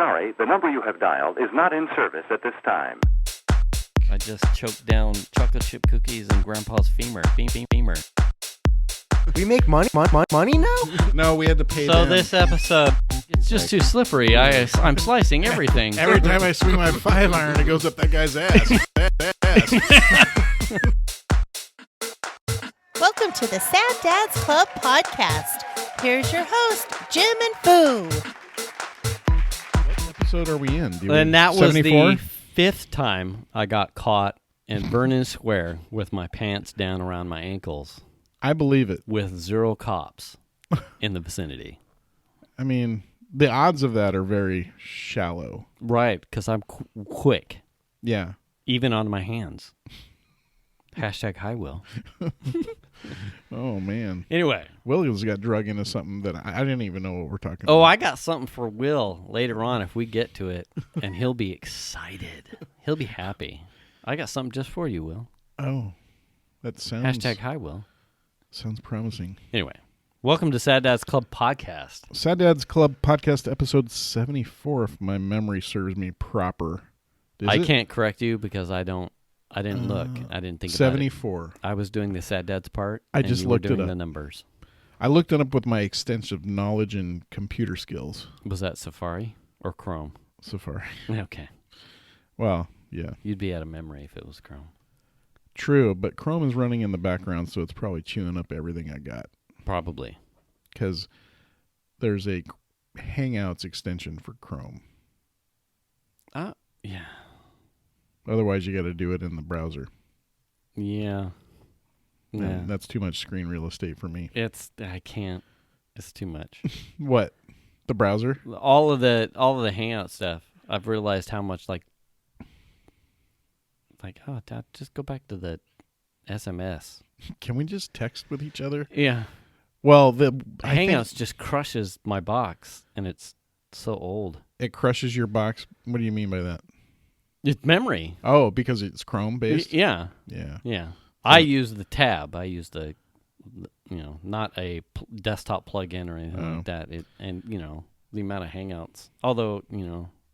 sorry, the number you have dialed is not in service at this time. I just choked down chocolate chip cookies and Grandpa's femur. Femur. We make money now? No, we had to pay So them. this episode, it's just too slippery. I'm slicing everything. Every time I swing my 5-iron, it goes up that guy's ass. Welcome to the Sad Dads Club podcast. Here's your host, Jim and Foo. What episode are we in? And that was 74? the fifth time I got caught in Vernon Square with my pants down around my ankles I believe it. with 0 cops in the vicinity. I mean, the odds of that are very shallow. Right, because I'm quick, Yeah. even on my hands. Hashtag hi, Will. Oh, man. Anyway. Williams got drug into something that I didn't even know what we're talking Oh, about. I got something for Will later on if we get to it, and he'll be excited. He'll be happy. I got something just for you, Will. Oh, that sounds... Hashtag hi, Will. Sounds promising. Anyway, welcome to Sad Dads Club podcast. Sad Dads Club podcast episode 74, if my memory serves me proper. I can't correct you because I didn't look. I didn't think 74. about it. I was doing the Sad Dads part. I and just you were looked it doing up. the numbers. I looked it up with my extensive knowledge and computer skills. Was that Safari or Chrome? Safari. Okay. Well, yeah. You'd be out of memory if it was Chrome. True, but Chrome is running in the background, so it's probably chewing up everything I got. Probably. Because there's a Hangouts extension for Chrome. Yeah. Otherwise, you got to do it in the browser. Yeah. Yeah. And that's too much screen real estate for me. I can't. It's too much. What? The browser? all of the Hangout stuff. I've realized how much Dad, just go back to the SMS. Can we just text with each other? Yeah. Well, Hangouts just crushes my box, and it's so old. It crushes your box. What do you mean by that? It's memory. Oh, because it's Chrome based? Yeah. Yeah. Yeah. I use the tab. I use the not a desktop plug-in or anything like that. The amount of Hangouts. Although,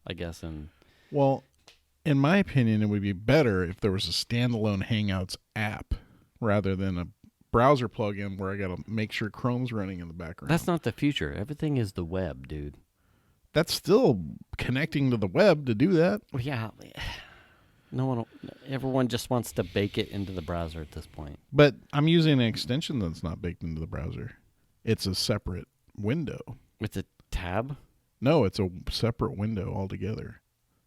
I guess Well, in my opinion, it would be better if there was a standalone Hangouts app rather than a browser plug-in where I got to make sure Chrome's running in the background. that's not the future. Everything is the web, dude. That's still connecting to the web to do that. Well, yeah. Everyone just wants to bake it into the browser at this point. But I'm using an extension that's not baked into the browser. It's a separate window. It's a tab? No, it's a separate window altogether.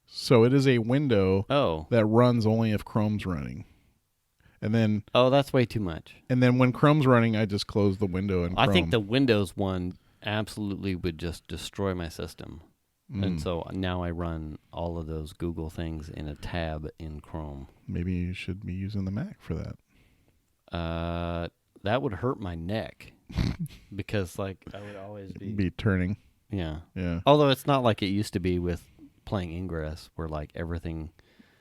So it is a window Oh. that runs only if Chrome's running. And then Oh, that's way too much. when Chrome's running, I just close the window in Chrome. I think the Windows one absolutely would just destroy my system. And so now I run all of those Google things in a tab in Chrome. Maybe you should be using the Mac for that. That would hurt my neck because I would always Be turning. Yeah. Yeah. Although it's not like it used to be with playing Ingress where everything,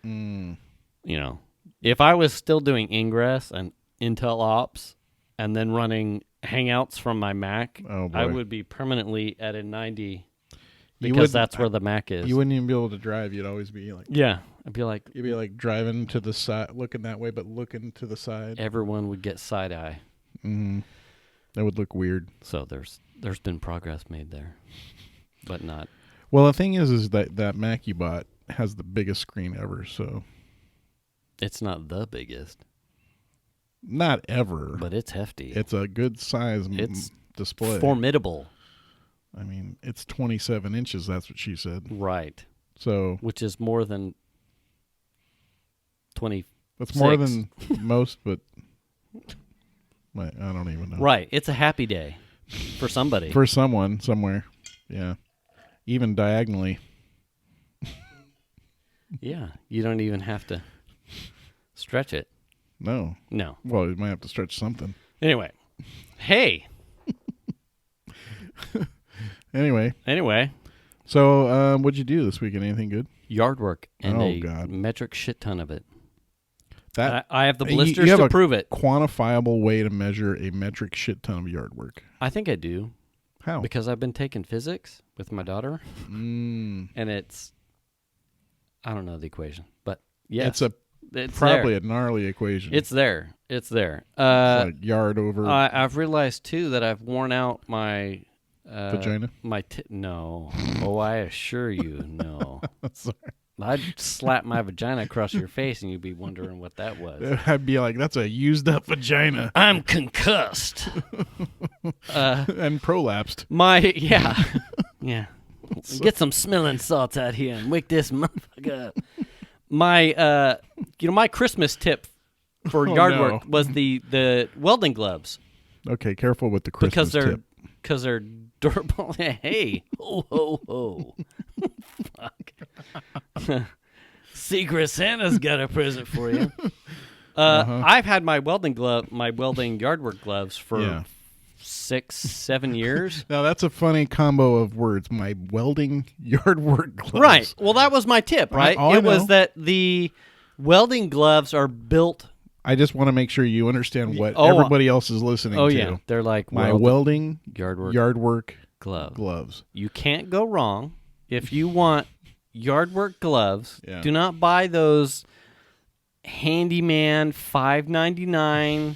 if I was still doing Ingress and Intel Ops and then running Hangouts from my Mac, Oh, boy. I would be permanently at a 90 because that's where the Mac is. You wouldn't even be able to drive. You'd always be like... Yeah. I'd be like... You'd be like driving to the side, looking that way, but looking to the side. Everyone would get side-eye. Mm-hmm. That would look weird. So there's been progress made there, but not... Well, the thing is that Mac you bought has the biggest screen ever, so... It's not the biggest. Not ever. But it's hefty. It's a good size It's display. formidable. I mean, it's 27 inches, that's what she said. Right. So... Which is more than 20. That's more than most, but... I don't even know. Right. It's a happy day for somebody. For someone, somewhere. Yeah. Even diagonally. Yeah. You don't even have to stretch it. No. No. Well, you might have to stretch something. Anyway. Hey. Anyway. So, what'd you do this weekend? Anything good? Yard work and a God. metric shit ton of it. That I have the you blisters have to a prove it. quantifiable way to measure a metric shit ton of yard work. I think I do. How? Because I've been taking physics with my daughter, and it's, I don't know the equation, but yes, it's probably there. a gnarly equation. It's there. It's there. It's like yard over I've realized too that I've worn out my vagina. No. Oh, I assure you, no. Sorry. I'd slap my vagina across your face, and you'd be wondering what that was. I'd be like, "That's a used-up vagina." I'm concussed and prolapsed. Yeah. Get some smelling salts out here and wake this motherfucker up. My Christmas tip for yard work was the welding gloves. Okay, careful with the Christmas tip. Because they're durable. Hey, ho, ho, ho. Fuck. Secret Santa's got a present for you. I've had my welding yard work gloves for 6-7 years. Now, that's a funny combo of words. My welding yard work gloves. Right. Well, that was my tip, right? It was that the welding gloves are built. I just want to make sure you understand what everybody else is listening to. Oh, yeah. They're like my welding yard work gloves. You can't go wrong. If you want yard work gloves, do not buy those handyman $5.99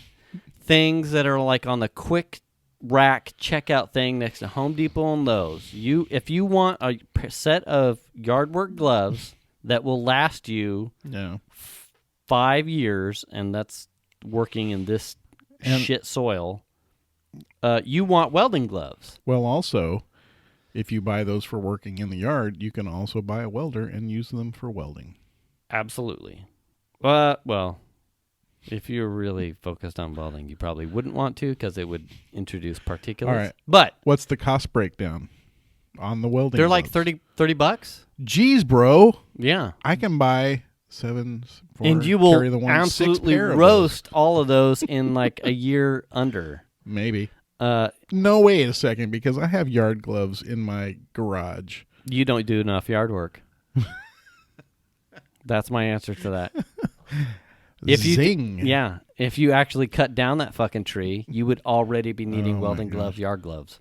things that are like on the quick rack checkout thing next to Home Depot and Lowe's. If you want a set of yard work gloves that will last you 5 years, and that's working in this shit soil, you want welding gloves. Well, also, if you buy those for working in the yard, you can also buy a welder and use them for welding. Absolutely. Well, if you're really focused on welding, you probably wouldn't want to because it would introduce particulates. All right. But what's the cost breakdown on the welding They're gloves? like $30. Jeez, bro. Yeah. I can buy 7 for and you carry will the one, absolutely 6 pair of roast all of those in like a year under. Maybe. No, wait a second, because I have yard gloves in my garage. You don't do enough yard work. That's my answer to that. Zing. If you actually cut down that fucking tree, you would already be needing welding gloves, yard gloves.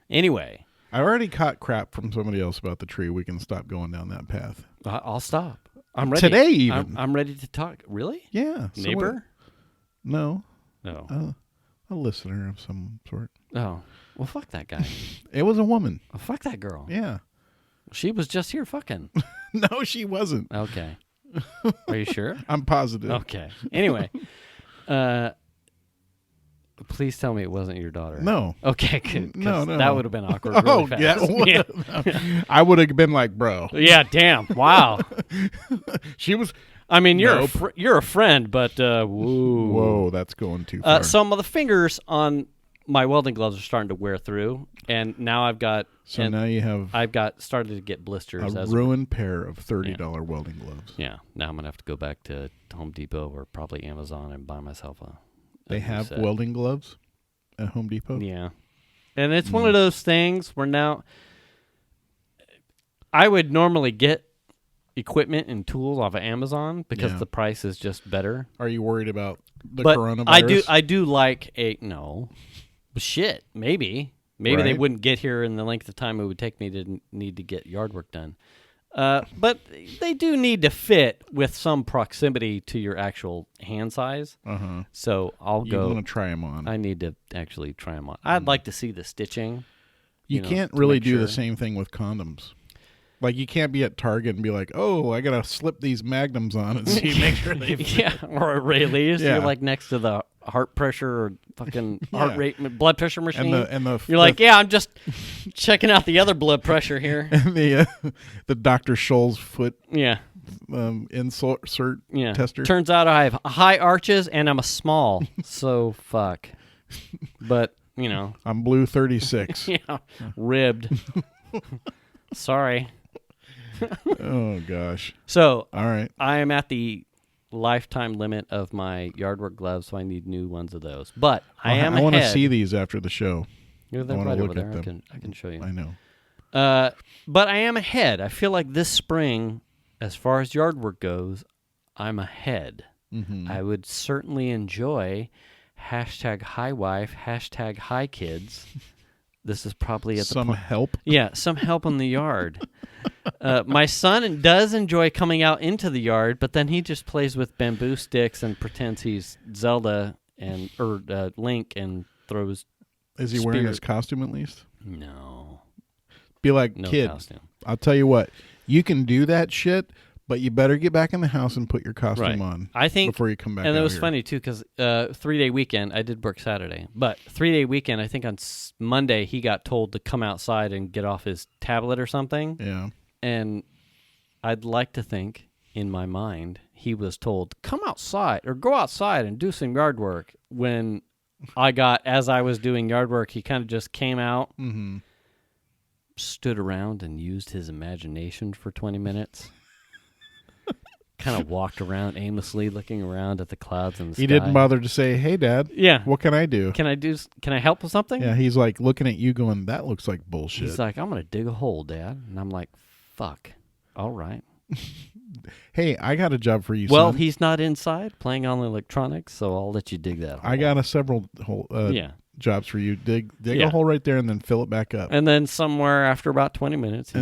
Anyway. I already caught crap from somebody else about the tree. We can stop going down that path. I'll stop. I'm ready. Today, even. I'm ready to talk. Really? Yeah. Neighbor? No. No. A listener of some sort. Oh. Well, fuck that guy. It was a woman. Oh, fuck that girl. Yeah. She was just here fucking. No, she wasn't. Okay. Are you sure? I'm positive. Okay. Anyway. Please tell me it wasn't your daughter. No. Okay, good. No. That would have been awkward really fast. Yeah. I would have been like, bro. Yeah, damn. Wow. She was... I mean, you're a friend, but whoa, that's going too far. Some of the fingers on my welding gloves are starting to wear through, and now I've got... So now you have... I've got started to get blisters. A ruined pair of $30 welding gloves. Yeah. Now I'm going to have to go back to Home Depot or probably Amazon and buy myself a... They have welding gloves at Home Depot? Yeah. And it's one of those things where now... I would normally get equipment and tools off of Amazon because the price is just better. Are you worried about the coronavirus? I do like no. Shit, maybe. Maybe they wouldn't get here in the length of time it would take me to need to get yard work done. But they do need to fit with some proximity to your actual hand size. So I'll go. You want to try them on. I need to actually try them on. I'd like to see the stitching. You can't really do the same thing with condoms. Like, you can't be at Target and be like, oh, I got to slip these magnums on and see, make sure they fit. Yeah, or at Rayleigh's. You're like next to the heart pressure or fucking heart rate, blood pressure machine. You're like, I'm just checking out the other blood pressure here. And the Dr. Scholl's foot insert tester. Turns out I have high arches and I'm a small. So, fuck. But, I'm blue 36. Ribbed. Sorry. Oh, gosh. So, all right. I am at the lifetime limit of my yard work gloves, so I need new ones of those. But I want to see these after the show. You're right over there. I can show you. I know. But I am ahead. I feel like this spring, as far as yard work goes, I'm ahead. I would certainly enjoy #HighWife, #HighKids this is probably at some help. Yeah, some help in the yard. My son does enjoy coming out into the yard, but then he just plays with bamboo sticks and pretends he's Zelda or Link and throws. Is he wearing his costume at least? No. Be like, No kid, costume. I'll tell you what, you can do that shit, but you better get back in the house and put your costume on. I think before you come back. And it out was here. funny too because 3-day weekend. I did work Saturday, but 3-day weekend. I think on Monday he got told to come outside and get off his tablet or something. Yeah. And I'd like to think in my mind he was told come outside or go outside and do some yard work. When as I was doing yard work, he kind of just came out, stood around and used his imagination for 20 minutes. Kind of walked around aimlessly, looking around at the clouds and the sky. He didn't bother to say, "Hey, Dad, what can I do? Can I help with something?" Yeah, he's like looking at you, going, "That looks like bullshit." He's like, "I'm gonna dig a hole, Dad," and I'm like, "Fuck, all right." Hey, I got a job for you. Well, son. he's not inside playing on the electronics, so I'll let you dig that hole. I got several jobs for you. Dig a hole right there and then fill it back up. And then somewhere after about 20 minutes,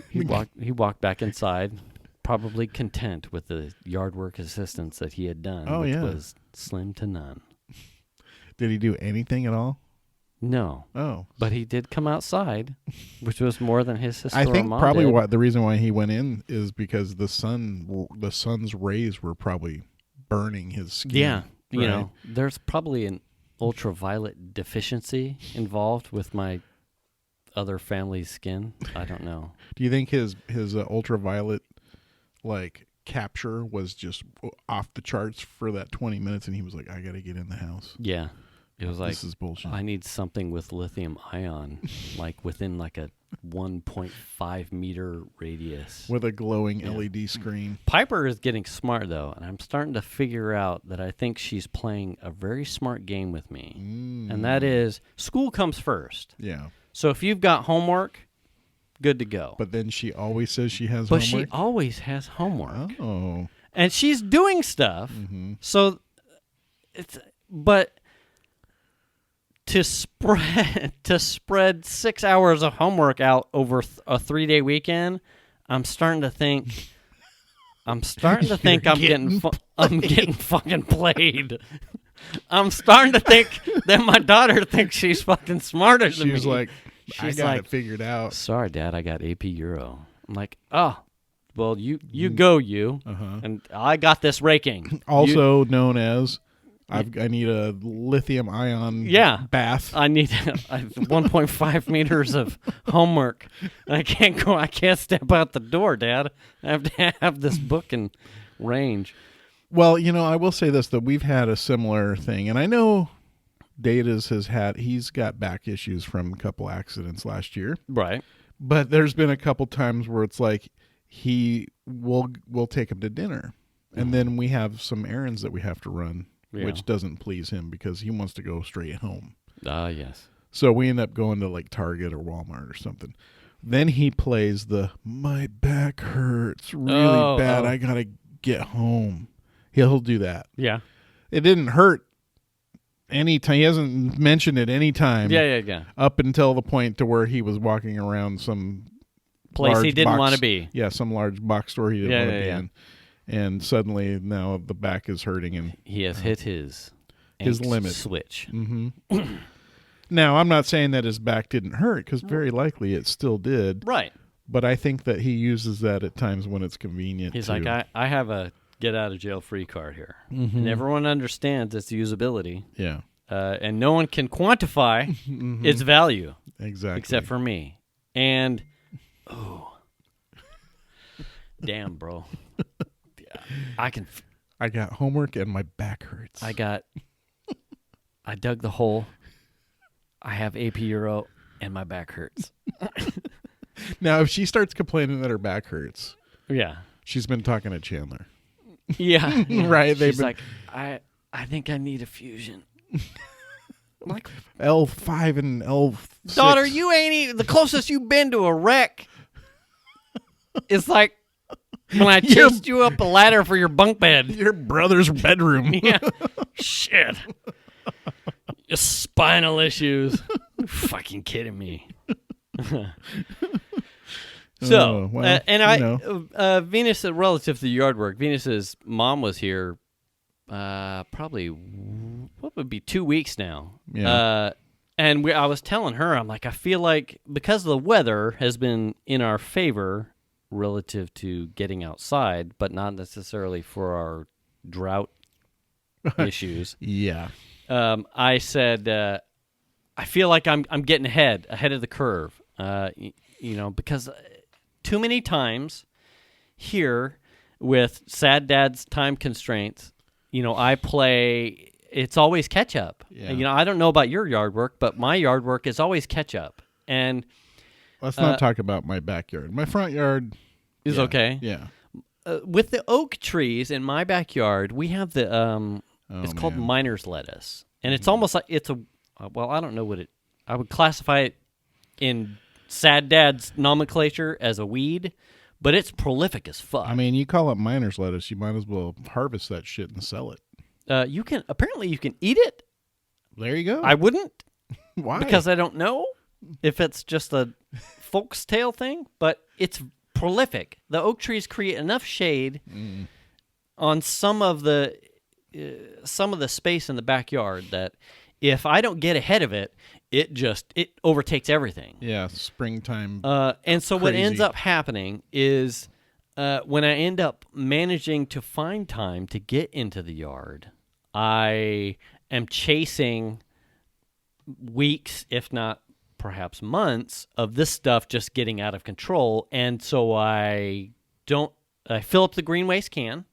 he walked back inside. Probably content with the yard work assistance that he had done, which was slim to none. Did he do anything at all? No. Oh. But he did come outside, which was more than his sister I think or mom probably did. the reason why he went in is because the sun's rays were probably burning his skin. Yeah. You right? know, there's probably an ultraviolet deficiency involved with my other family's skin. I don't know. Do you think his ultraviolet capture was just off the charts for that 20 minutes and he was like, I got to get in the house? Yeah. It was like, this is bullshit. I need something with lithium ion, within a 1.5 meter radius. With a glowing LED screen. Piper is getting smart, though, and I'm starting to figure out that I think she's playing a very smart game with me. And that is, school comes first. Yeah. So if you've got homework, good to go. But then she always says she has But homework? she always has homework. Oh. And she's doing stuff. So but to spread 6 hours of homework out over a 3-day weekend, I'm starting to think I'm getting fucking played. I'm starting to think that my daughter thinks she's fucking smarter than me. She's like, She's I got it figured out. Sorry, Dad, I got AP Euro. I'm like, oh, well, you go, and I got this raking. Also known as, I need a lithium ion bath. I need 1.5 meters of homework. I can't step out the door, Dad. I have to have this book in range. Well, I will say this, that we've had a similar thing, and I know he's got back issues from a couple accidents last year. Right. But there's been a couple times where it's like we'll take him to dinner. And then we have some errands that we have to run, which doesn't please him because he wants to go straight home. Yes. So we end up going to Target or Walmart or something. Then he plays my back hurts really bad. I got to get home. He'll do that. Yeah. It didn't hurt any time. He hasn't mentioned it any time. Yeah. Up until the point to where he was walking around some place he didn't want to be. Yeah, some large box store he didn't want to be in. And suddenly now the back is hurting and he has hit his limit switch. Mm-hmm. Now, I'm not saying that his back didn't hurt because very likely it still did. Right. But I think that he uses that at times when it's convenient. He's like, I have a get out of jail free card here. And everyone understands its usability. Yeah. And no one can quantify its value. Exactly. Except for me. And, damn, bro. I got homework and my back hurts. I dug the hole. I have AP Euro and my back hurts. Now, if she starts complaining that her back hurts, she's been talking to Chandler. Yeah. Right. She's like, I think I need a fusion. I'm like, L5 and L6. Daughter, you ain't even, the closest you've been to a wreck is like when I chased you up a ladder for your bunk bed. Your brother's bedroom. Yeah. Shit. Spinal issues. Fucking kidding me. So, well, Venus, relative to the yard work, Venus's mom was here probably, what would be 2 weeks now. Yeah. And I was telling her, I'm like, I feel like because the weather has been in our favor relative to getting outside, but not necessarily for our drought issues. Yeah. I said, I feel like I'm getting ahead of the curve, because too many times here with Sad Dad's time constraints, I play, it's always catch up. Yeah. I don't know about your yard work, but my yard work is always catch up. And let's not talk about my backyard. My front yard is okay. Yeah. With the oak trees in my backyard, we have the it's called miner's lettuce, and it's almost like it's I don't know what I would classify it in Sad Dad's nomenclature as a weed, but it's prolific as fuck. I mean, you call it miner's lettuce, you might as well harvest that shit and sell it. You can eat it. There you go. I wouldn't. Why? Because I don't know if it's just a folk's tale thing, but it's prolific. The oak trees create enough shade on some of the space in the backyard that if I don't get ahead of it, it overtakes everything. Yeah, springtime. And so what crazy. ends up happening is when I end up managing to find time to get into the yard, I am chasing weeks, if not perhaps months, of this stuff just getting out of control. And so I fill up the green waste can,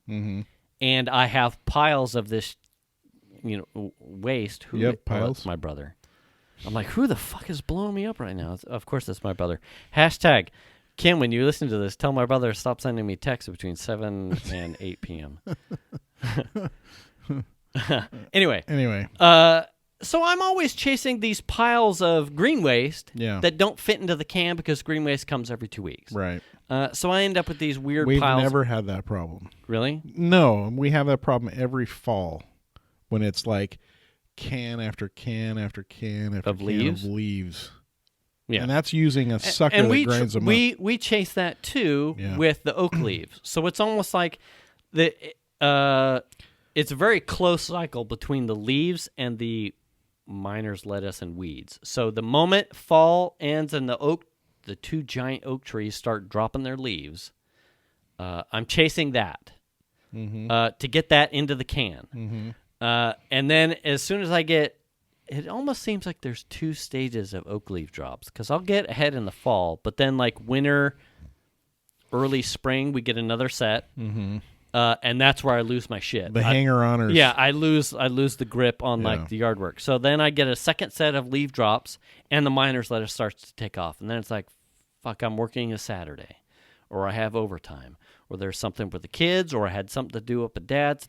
and I have piles of this, waste. Piles? It's my brother. I'm like, who the fuck is blowing me up right now? Of course, it's my brother. Hashtag, Kim, when you listen to this, tell my brother to stop sending me texts between 7 and 8 p.m. Anyway. So I'm always chasing these piles of green waste that don't fit into the can because green waste comes every 2 weeks. Right. So I end up with these weird We've piles. We've never had that problem. Really? No, we have that problem every fall when it's like can after can after can after of can leaves? of leaves. Yeah. And that's using a sucker and that grinds them up. We chase that too with the oak leaves. So it's almost like it's a very close cycle between the leaves and the miner's lettuce and weeds. So the moment fall ends and the two giant oak trees start dropping their leaves, I'm chasing that to get that into the can. And then as soon as I get, it almost seems like there's 2 stages of oak leaf drops because I'll get ahead in the fall, but then like winter, early spring, we get another set. And that's where I lose my shit. The hanger-oners. Yeah, I lose the grip on like the yard work. So then I get a second set of leaf drops, and the miner's lettuce starts to take off. And then it's like, fuck, I'm working a Saturday, or I have overtime, or there's something with the kids, or I had something to do up at Dad's.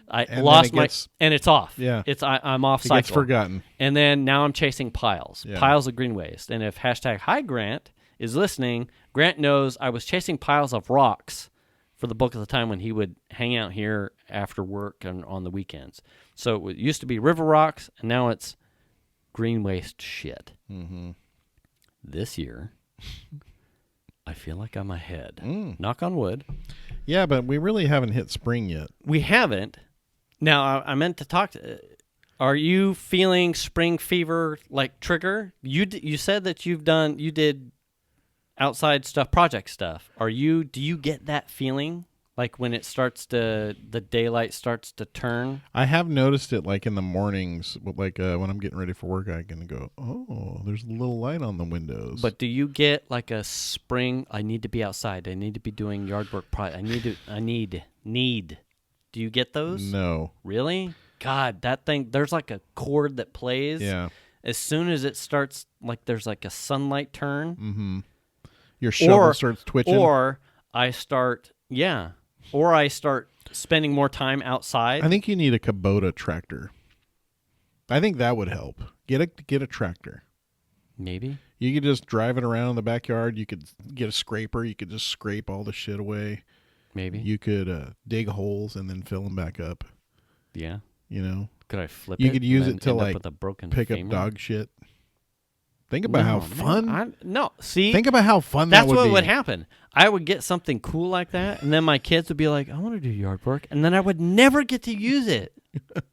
I lost and it's off. Yeah, I'm off cycle. It gets forgotten. And then now I'm chasing piles of green waste. And if hashtag Hi Grant is listening, Grant knows I was chasing piles of rocks for the bulk of the time when he would hang out here after work and on the weekends. So it used to be river rocks, and now it's green waste shit. This year, I feel like I'm ahead. Knock on wood. Yeah, but we really haven't hit spring yet. We haven't. Now, I meant to talk to... Are you feeling spring fever like trigger? You said that you did outside stuff, project stuff. Do you get that feeling like when the daylight starts to turn? I have noticed it like in the mornings, like when I'm getting ready for work, I can go, oh, there's a little light on the windows. But do you get like a spring, I need to be outside, I need to be doing yard work, I need. Do you get those? No. Really? God, that thing, there's like a chord that plays. Yeah. As soon as it starts, like there's like a sunlight turn. Your shovel starts twitching. Or I start spending more time outside. I think you need a Kubota tractor. I think that would help. Get a tractor. Maybe. You could just drive it around in the backyard. You could get a scraper. You could just scrape all the shit away. Maybe. You could dig holes and then fill them back up. Yeah. Could I flip You it? could use and it to end up like with a broken pick up femur? dog shit. Think about how fun. No, see, Think about how fun that's that would what be. would happen. I would get something cool like that, and then my kids would be like, "I want to do yard work," and then I would never get to use it.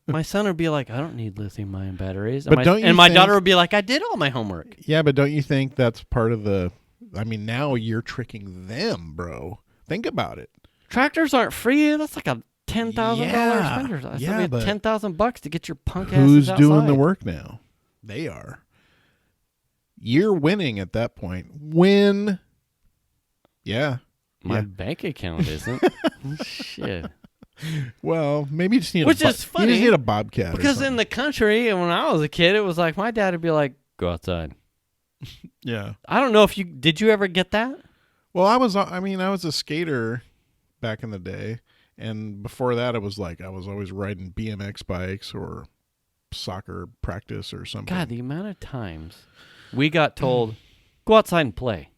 My son would be like, "I don't need lithium-ion batteries," and my daughter would be like, "I did all my homework." Yeah, but don't you think that's part of the? I mean, now you're tricking them, bro. Think about it. Tractors aren't free. That's like a $10,000 Yeah. spender. That's Yeah, but $10,000 to get your punk Who's asses outside. doing the work now? They are. You're winning at that point. Win. Yeah. My Yeah. bank account isn't. Shit. Well, maybe you just need Which a is funny, You just need a bobcat. Because in the country, and when I was a kid, it was like my dad would be like, "Go outside." yeah. I don't know if did you ever get that? Well, I was a skater back in the day, and before that, it was like I was always riding BMX bikes or soccer practice or something. God, the amount of times we got told, "Go outside and play."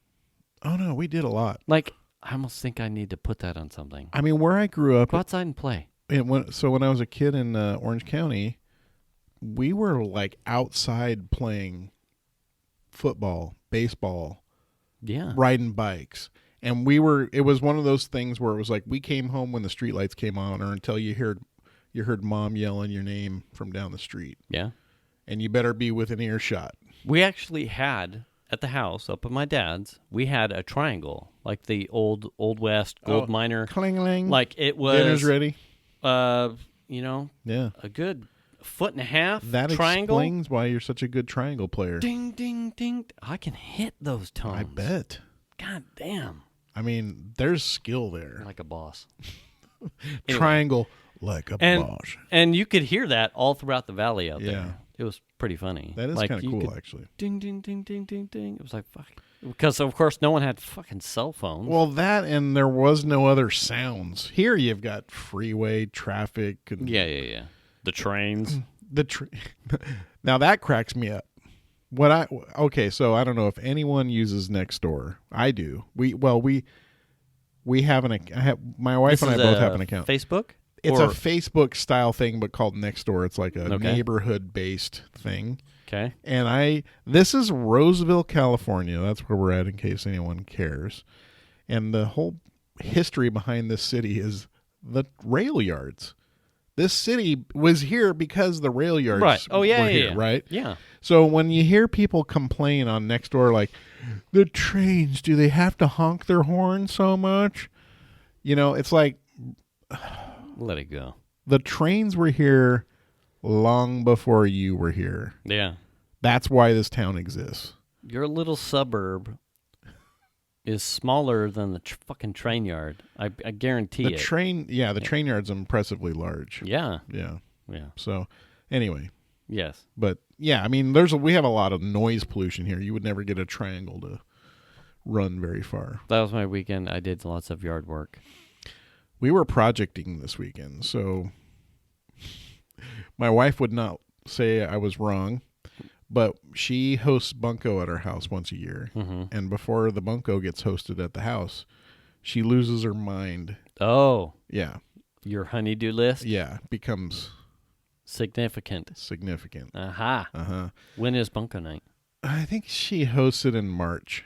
Oh no, we did a lot. Like, I almost think I need to put that on something. I mean, where I grew up, Go outside and play. when I was a kid in Orange County, we were like outside playing football, baseball, Yeah. riding bikes. And it was one of those things where it was like we came home when the streetlights came on, or until you heard mom yelling your name from down the street. Yeah. And you better be within earshot. We actually had at the house up at my dad's, we had a triangle, like the old West gold miner. Cling-a-ling. Like it was Dinner's ready. Yeah. A good foot and a half That triangle. explains why you're such a good triangle player. Ding, ding, ding. I can hit those tones. I bet. God damn. I mean, there's skill there. Like a boss. Triangle like a boss. And you could hear that all throughout the valley out Yeah. there. It was pretty funny. That is like, kind of you cool, could actually. Ding, ding, ding, ding, ding, ding. It was like, fuck. Because, of course, no one had fucking cell phones. Well, that and there was no other sounds. Here you've got freeway traffic. And Yeah. The trains. Now that cracks me up. So I don't know if anyone uses Nextdoor. I do. We have my wife and I both have an account. Facebook? It's a Facebook style thing, but called Nextdoor. It's like a Okay. neighborhood based thing. Okay. And this is Roseville, California. That's where we're at in case anyone cares. And the whole history behind this city is the rail yards. This city was here because the rail yards were here, right? Yeah. So when you hear people complain on Nextdoor, like, the trains, do they have to honk their horn so much? It's like, Let it go. the trains were here long before you were here. Yeah. That's why this town exists. Your little suburb is smaller than the fucking train yard. I guarantee The it. train yard's impressively large. Yeah. Yeah. Yeah. So, anyway, Yes. but yeah, I mean, we have a lot of noise pollution here. You would never get a triangle to run very far. That was my weekend. I did lots of yard work. We were projecting this weekend, so my wife would not say I was wrong, but she hosts bunco at her house once a year. Mm-hmm. And before the bunco gets hosted at the house, she loses her mind. Oh. Yeah. Your honeydew list? Yeah. Becomes Significant. significant. Aha. Uh-huh. When is bunko night? I think she hosts it in March.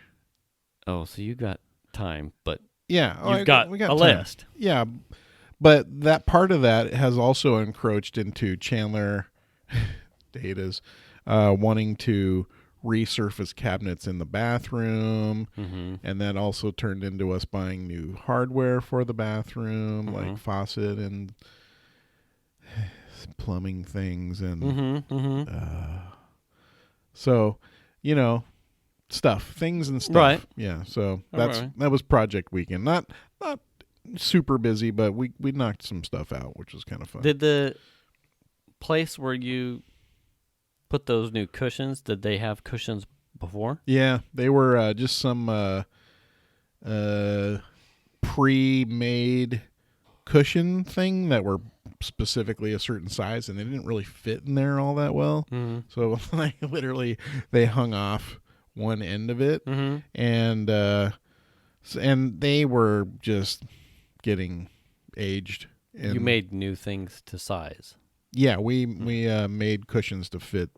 Oh, so you got time, but Yeah. you've got we a time. list. Yeah. But that part of that has also encroached into Chandler Data's wanting to resurface cabinets in the bathroom. Mm-hmm. And that also turned into us buying new hardware for the bathroom, Mm-hmm. like faucet and plumbing things. And Mm-hmm. Mm-hmm. so, things and stuff. Right. Yeah. So right. that was project weekend. Not super busy, but we knocked some stuff out, which was kind of fun. Did the place where you put those new cushions, did they have cushions before? Yeah, they were just some pre-made cushion thing that were specifically a certain size, and they didn't really fit in there all that well. Mm-hmm. So they hung off one end of it, Mm-hmm. and they were just getting aged. And You made new things to size. Yeah, we made cushions to fit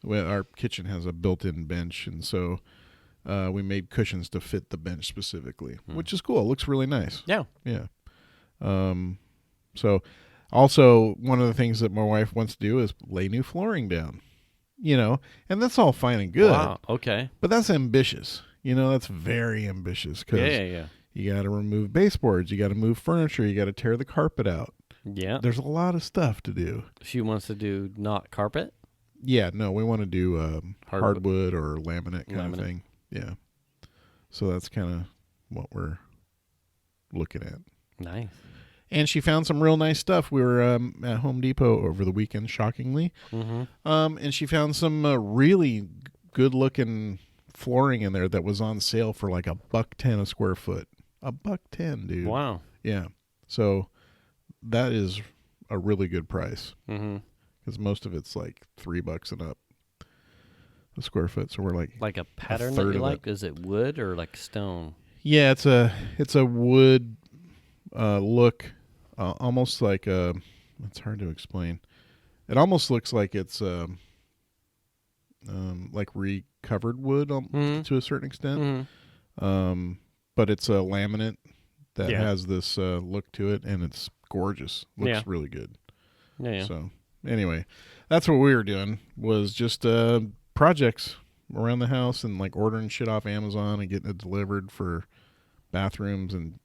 our kitchen has a built-in bench, and so we made cushions to fit the bench specifically, which is cool. It looks really nice. Yeah. Yeah. So also one of the things that my wife wants to do is lay new flooring down, and that's all fine and good. Wow. Okay. But that's ambitious. That's very ambitious because Yeah. you got to remove baseboards, you got to move furniture, you got to tear the carpet out. Yeah. There's a lot of stuff to do. She wants to do not carpet? Yeah, no, we want to do hardwood or laminate kind of thing. Yeah. So that's kind of what we're looking at. Nice. And she found some real nice stuff. We were at Home Depot over the weekend, shockingly. Mm-hmm. And she found some really good-looking flooring in there that was on sale for like $110 a square foot. $110, dude. Wow. Yeah. So that is a really good price. Mm-hmm. Because most of it's like $3 and up a square foot. So we're like a pattern that you like? Is it wood or like stone? Yeah, it's a wood look, almost like it's hard to explain. It almost looks like it's like recovered wood to a certain extent. Mm-hmm. But it's a laminate that Yeah. has this look to it, and it's gorgeous. Looks really good. Yeah. So anyway, that's what we were doing, was just projects around the house and like ordering shit off Amazon and getting it delivered for bathrooms. And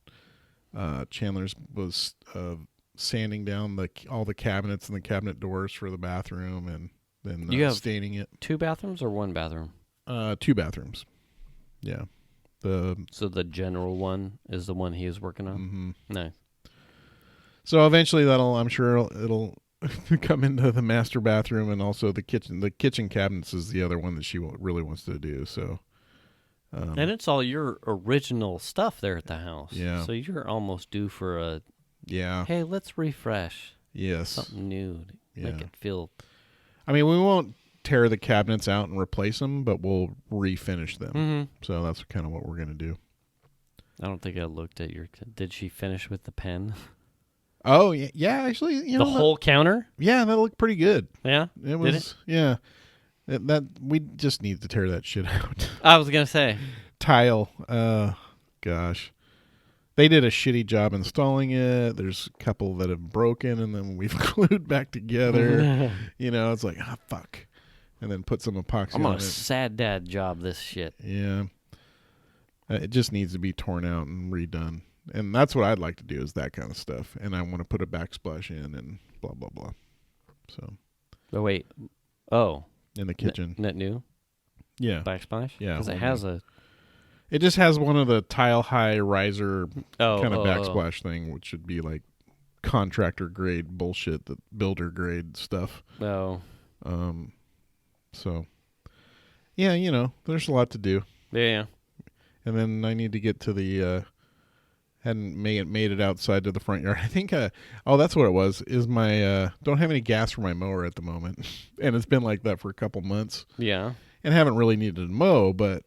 Chandler's was sanding down all the cabinets and the cabinet doors for the bathroom, and then You have staining it. 2 bathrooms or 1 bathroom? 2 bathrooms. Yeah. So the general one is the one he is working on? Mm-hmm. Nice. So eventually I'm sure it'll come into the master bathroom, and also the kitchen. The kitchen cabinets is the other one that she really wants to do. So, and it's all your original stuff there at the house. Yeah. So you're almost due for a, yeah. hey, let's refresh. Yes. Something new to make it feel. I mean, we won't tear the cabinets out and replace them, but we'll refinish them. Mm-hmm. So that's kind of what we're going to do. I don't think I looked at did she finish with the pen? Oh, yeah, actually, The whole counter? Yeah, that looked pretty good. Yeah? It was, yeah. That we just need to tear that shit out. I was going to say. Tile, gosh. They did a shitty job installing it. There's a couple that have broken, and then we've glued back together. It's like, fuck. And then put some epoxy on it. I'm on a sad dad job, this shit. Yeah. It just needs to be torn out and redone. And that's what I'd like to do, is that kind of stuff. And I want to put a backsplash in and blah, blah, blah. So. Oh, wait. Oh. In the kitchen. Net new? Yeah. Backsplash? Yeah. Because it has a... It just has one of the tile-high riser kind of backsplash thing, which would be like contractor-grade bullshit, the builder-grade stuff. Oh. So, yeah, there's a lot to do. Yeah. And then I need to get to the... hadn't made it outside to the front yard. I think, that's what it was, is my... don't have any gas for my mower at the moment. And it's been like that for a couple months. Yeah. And haven't really needed to mow, but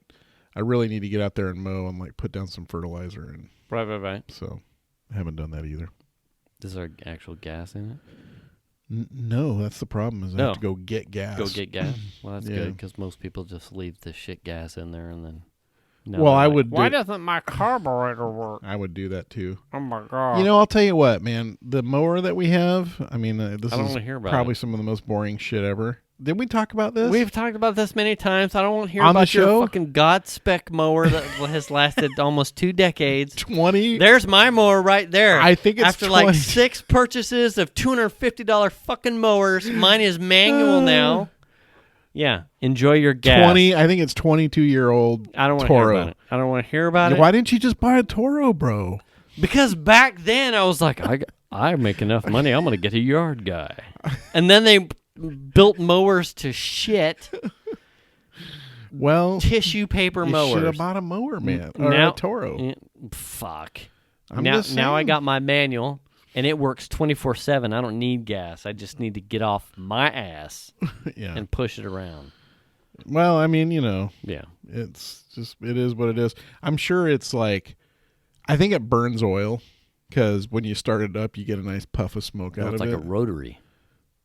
I really need to get out there and mow and like put down some fertilizer. And Right. so I haven't done that either. Is there actual gas in it? No, that's the problem, is I have to go get gas. Go get gas? Well, that's Yeah. good, because most people just leave the shit gas in there and then... Well, I would... Why doesn't my carburetor work? I would do that too. Oh, my God. I'll tell you what, man. The mower that we have, I mean, this I don't is wanna hear about probably it. some of the most boring shit ever. Did we talk about this? We've talked about this many times. I don't want to hear On the about your show? fucking God spec mower that has lasted almost 2 decades. 20. There's my mower right there. I think it's after 20. like 6 purchases of $250 fucking mowers. Mine is manual now. Yeah, enjoy your gas. 20. I think it's 22-year-old I don't want to hear Toro. about it. I don't want to hear about it. Why didn't you just buy a Toro, bro? Because back then I was like, I make enough money. I'm going to get a yard guy. And then they built mowers to shit. Well, Tissue paper you mowers. should have bought a mower, man. Or Now- a Toro. Yeah, fuck. I'm now just I saying. got my manual, and it works 24/7. I don't need gas. I just need to get off my ass Yeah. and push it around. Well, I mean, Yeah. it's just, it is what it is. I'm sure it's like, I think it burns oil, because when you start it up, you get a nice puff of smoke out It's of like it. a rotary.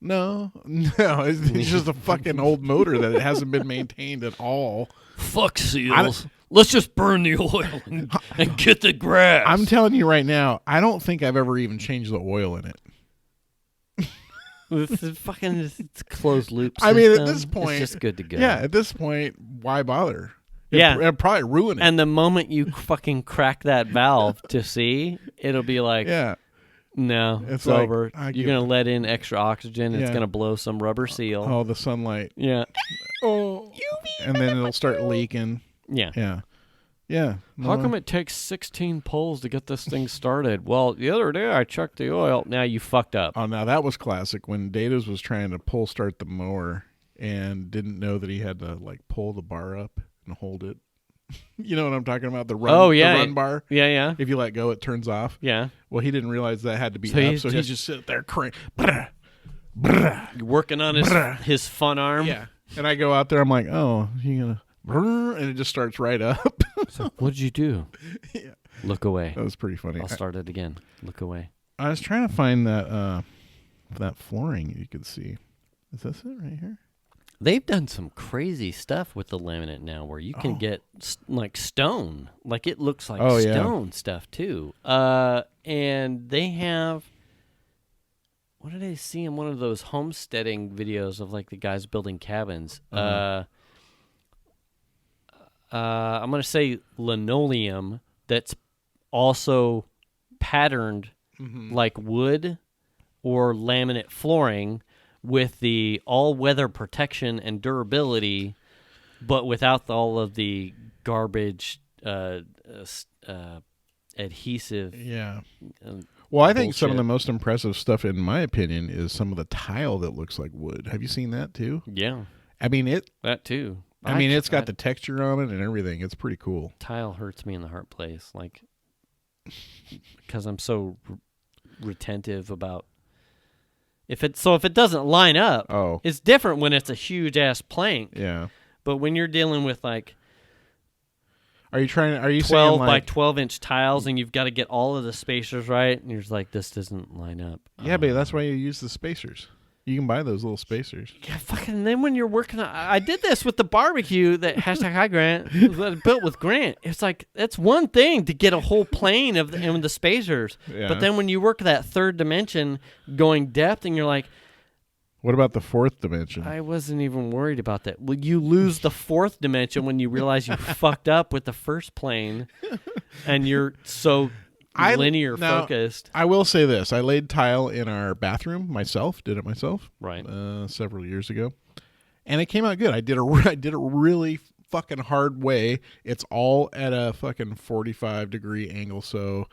No, it's just a fucking old motor that it hasn't been maintained at all. Fuck seals. Let's just burn the oil and get the grass. I'm telling you right now, I don't think I've ever even changed the oil in it. This is fucking it's closed loop system. I mean, at this point, it's just good to go. Yeah, at this point, why bother? It'd probably ruin it. And the moment you fucking crack that valve to see, it'll be like, no, it's like, over. You're going to let in extra oxygen. It's going to blow some rubber seal. Oh, the sunlight. Yeah. Oh, and then it'll start leaking. Yeah. Yeah. Yeah. No. How come it takes 16 pulls to get this thing started? Well, the other day I checked the oil. Now you fucked up. Oh, now that was classic when Datas was trying to pull start the mower and didn't know that he had to like pull the bar up and hold it. You know what I'm talking about? The run, the run bar. Yeah, yeah. If you let go, it turns off. Yeah. Well, he didn't realize that had to be so up, so he's just sitting there crank. Working on his fun arm. Yeah. And I go out there, I'm like, oh, you gonna, and it just starts right up. So, what did you do? Yeah. Look away. That was pretty funny. I'll start it again. Look away. I was trying to find that flooring you could see. Is this it right here? They've done some crazy stuff with the laminate now where you can get like stone. Like it looks like stone stuff too. And they have, what did I see in one of those homesteading videos of like the guys building cabins? I'm going to say linoleum that's also patterned like wood or laminate flooring with the all-weather protection and durability, but without all of the garbage adhesive. Yeah. Well, I think some of the most impressive stuff, in my opinion, is some of the tile that looks like wood. Have you seen that too? Yeah. I mean, that too. I mean, it's got the texture on it and everything. It's pretty cool. Tile hurts me in the heart place, like, because I'm so retentive about. If it doesn't line up, it's different when it's a huge ass plank. Yeah. But when you're dealing with like, are you 12 saying by 12 inch tiles and you've got to get all of the spacers right, and you're just like, this doesn't line up. Yeah, but that's why you use the spacers. You can buy those little spacers. Yeah, fucking. Then when you're working on, I did this with the barbecue that #Hi Grant was built with Grant. It's like that's one thing to get a whole plane of the spacers, but then when you work that third dimension, going depth, and you're like, what about the fourth dimension? I wasn't even worried about that. Well, you lose the fourth dimension when you realize you fucked up with the first plane, and you're so. Linear focused. I will say this. I laid tile in our bathroom myself, did it myself. Right. Several years ago. And it came out good. I did it really fucking hard way. It's all at a fucking 45-degree angle. So,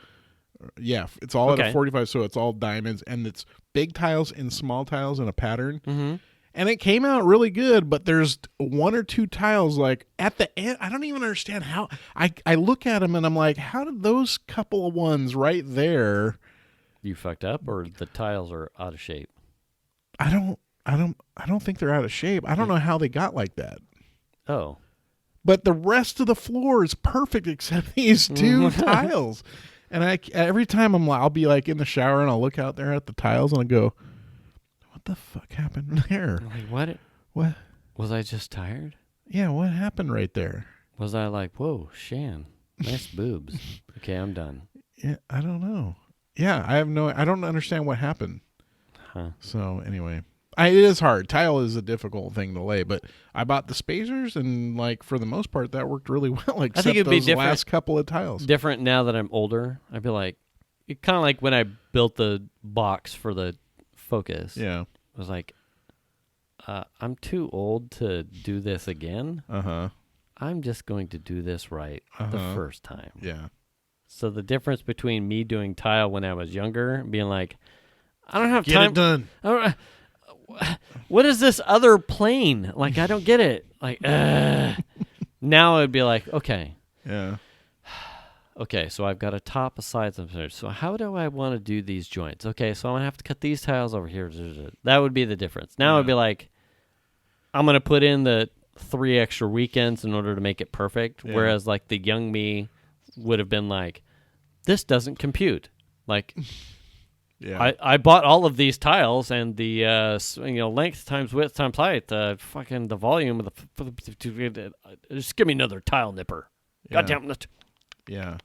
yeah, it's all at a 45, so it's all diamonds. And it's big tiles and small tiles in a pattern. Mm-hmm. And it came out really good, but there's one or two tiles like at the end. I don't even understand how. I look at them and I'm like, how did those couple of ones right there? You fucked up, or the tiles are out of shape? I don't think they're out of shape. I don't know how they got like that. Oh, but the rest of the floor is perfect except these two tiles. And every time I'll be like in the shower and I'll look out there at the tiles and I go, what the fuck happened there? Like, what was I just tired? Yeah, what happened right there? Was I like, whoa, Shan, nice boobs? Okay, I'm done. Yeah, I don't know. Yeah, I don't understand what happened. Huh. So anyway, it is hard. Tile is a difficult thing to lay, but I bought the spacers and like for the most part that worked really well. Except I think it'd be different. Last couple of tiles. Different now that I'm older. I'd be like, it kind of like when I built the box for the Focus. Yeah. I was like, I'm too old to do this again. I'm just going to do this right the first time. Yeah. So the difference between me doing tile when I was younger and being like, I don't have time. Get it done. What is this other plane? Like, I don't get it. Like, now it'd be like, okay. Yeah. Okay, so I've got a top, a sides, and a so how do I want to do these joints? Okay, so I'm going to have to cut these tiles over here. That would be the difference. Now it'd be like, I'm going to put in the 3 extra weekends in order to make it perfect, whereas like the young me would have been like, this doesn't compute. Like, Yeah. I bought all of these tiles and the length times width times height, fucking the volume of the. Just give me another tile nipper. Yeah. Goddamn it. Yeah.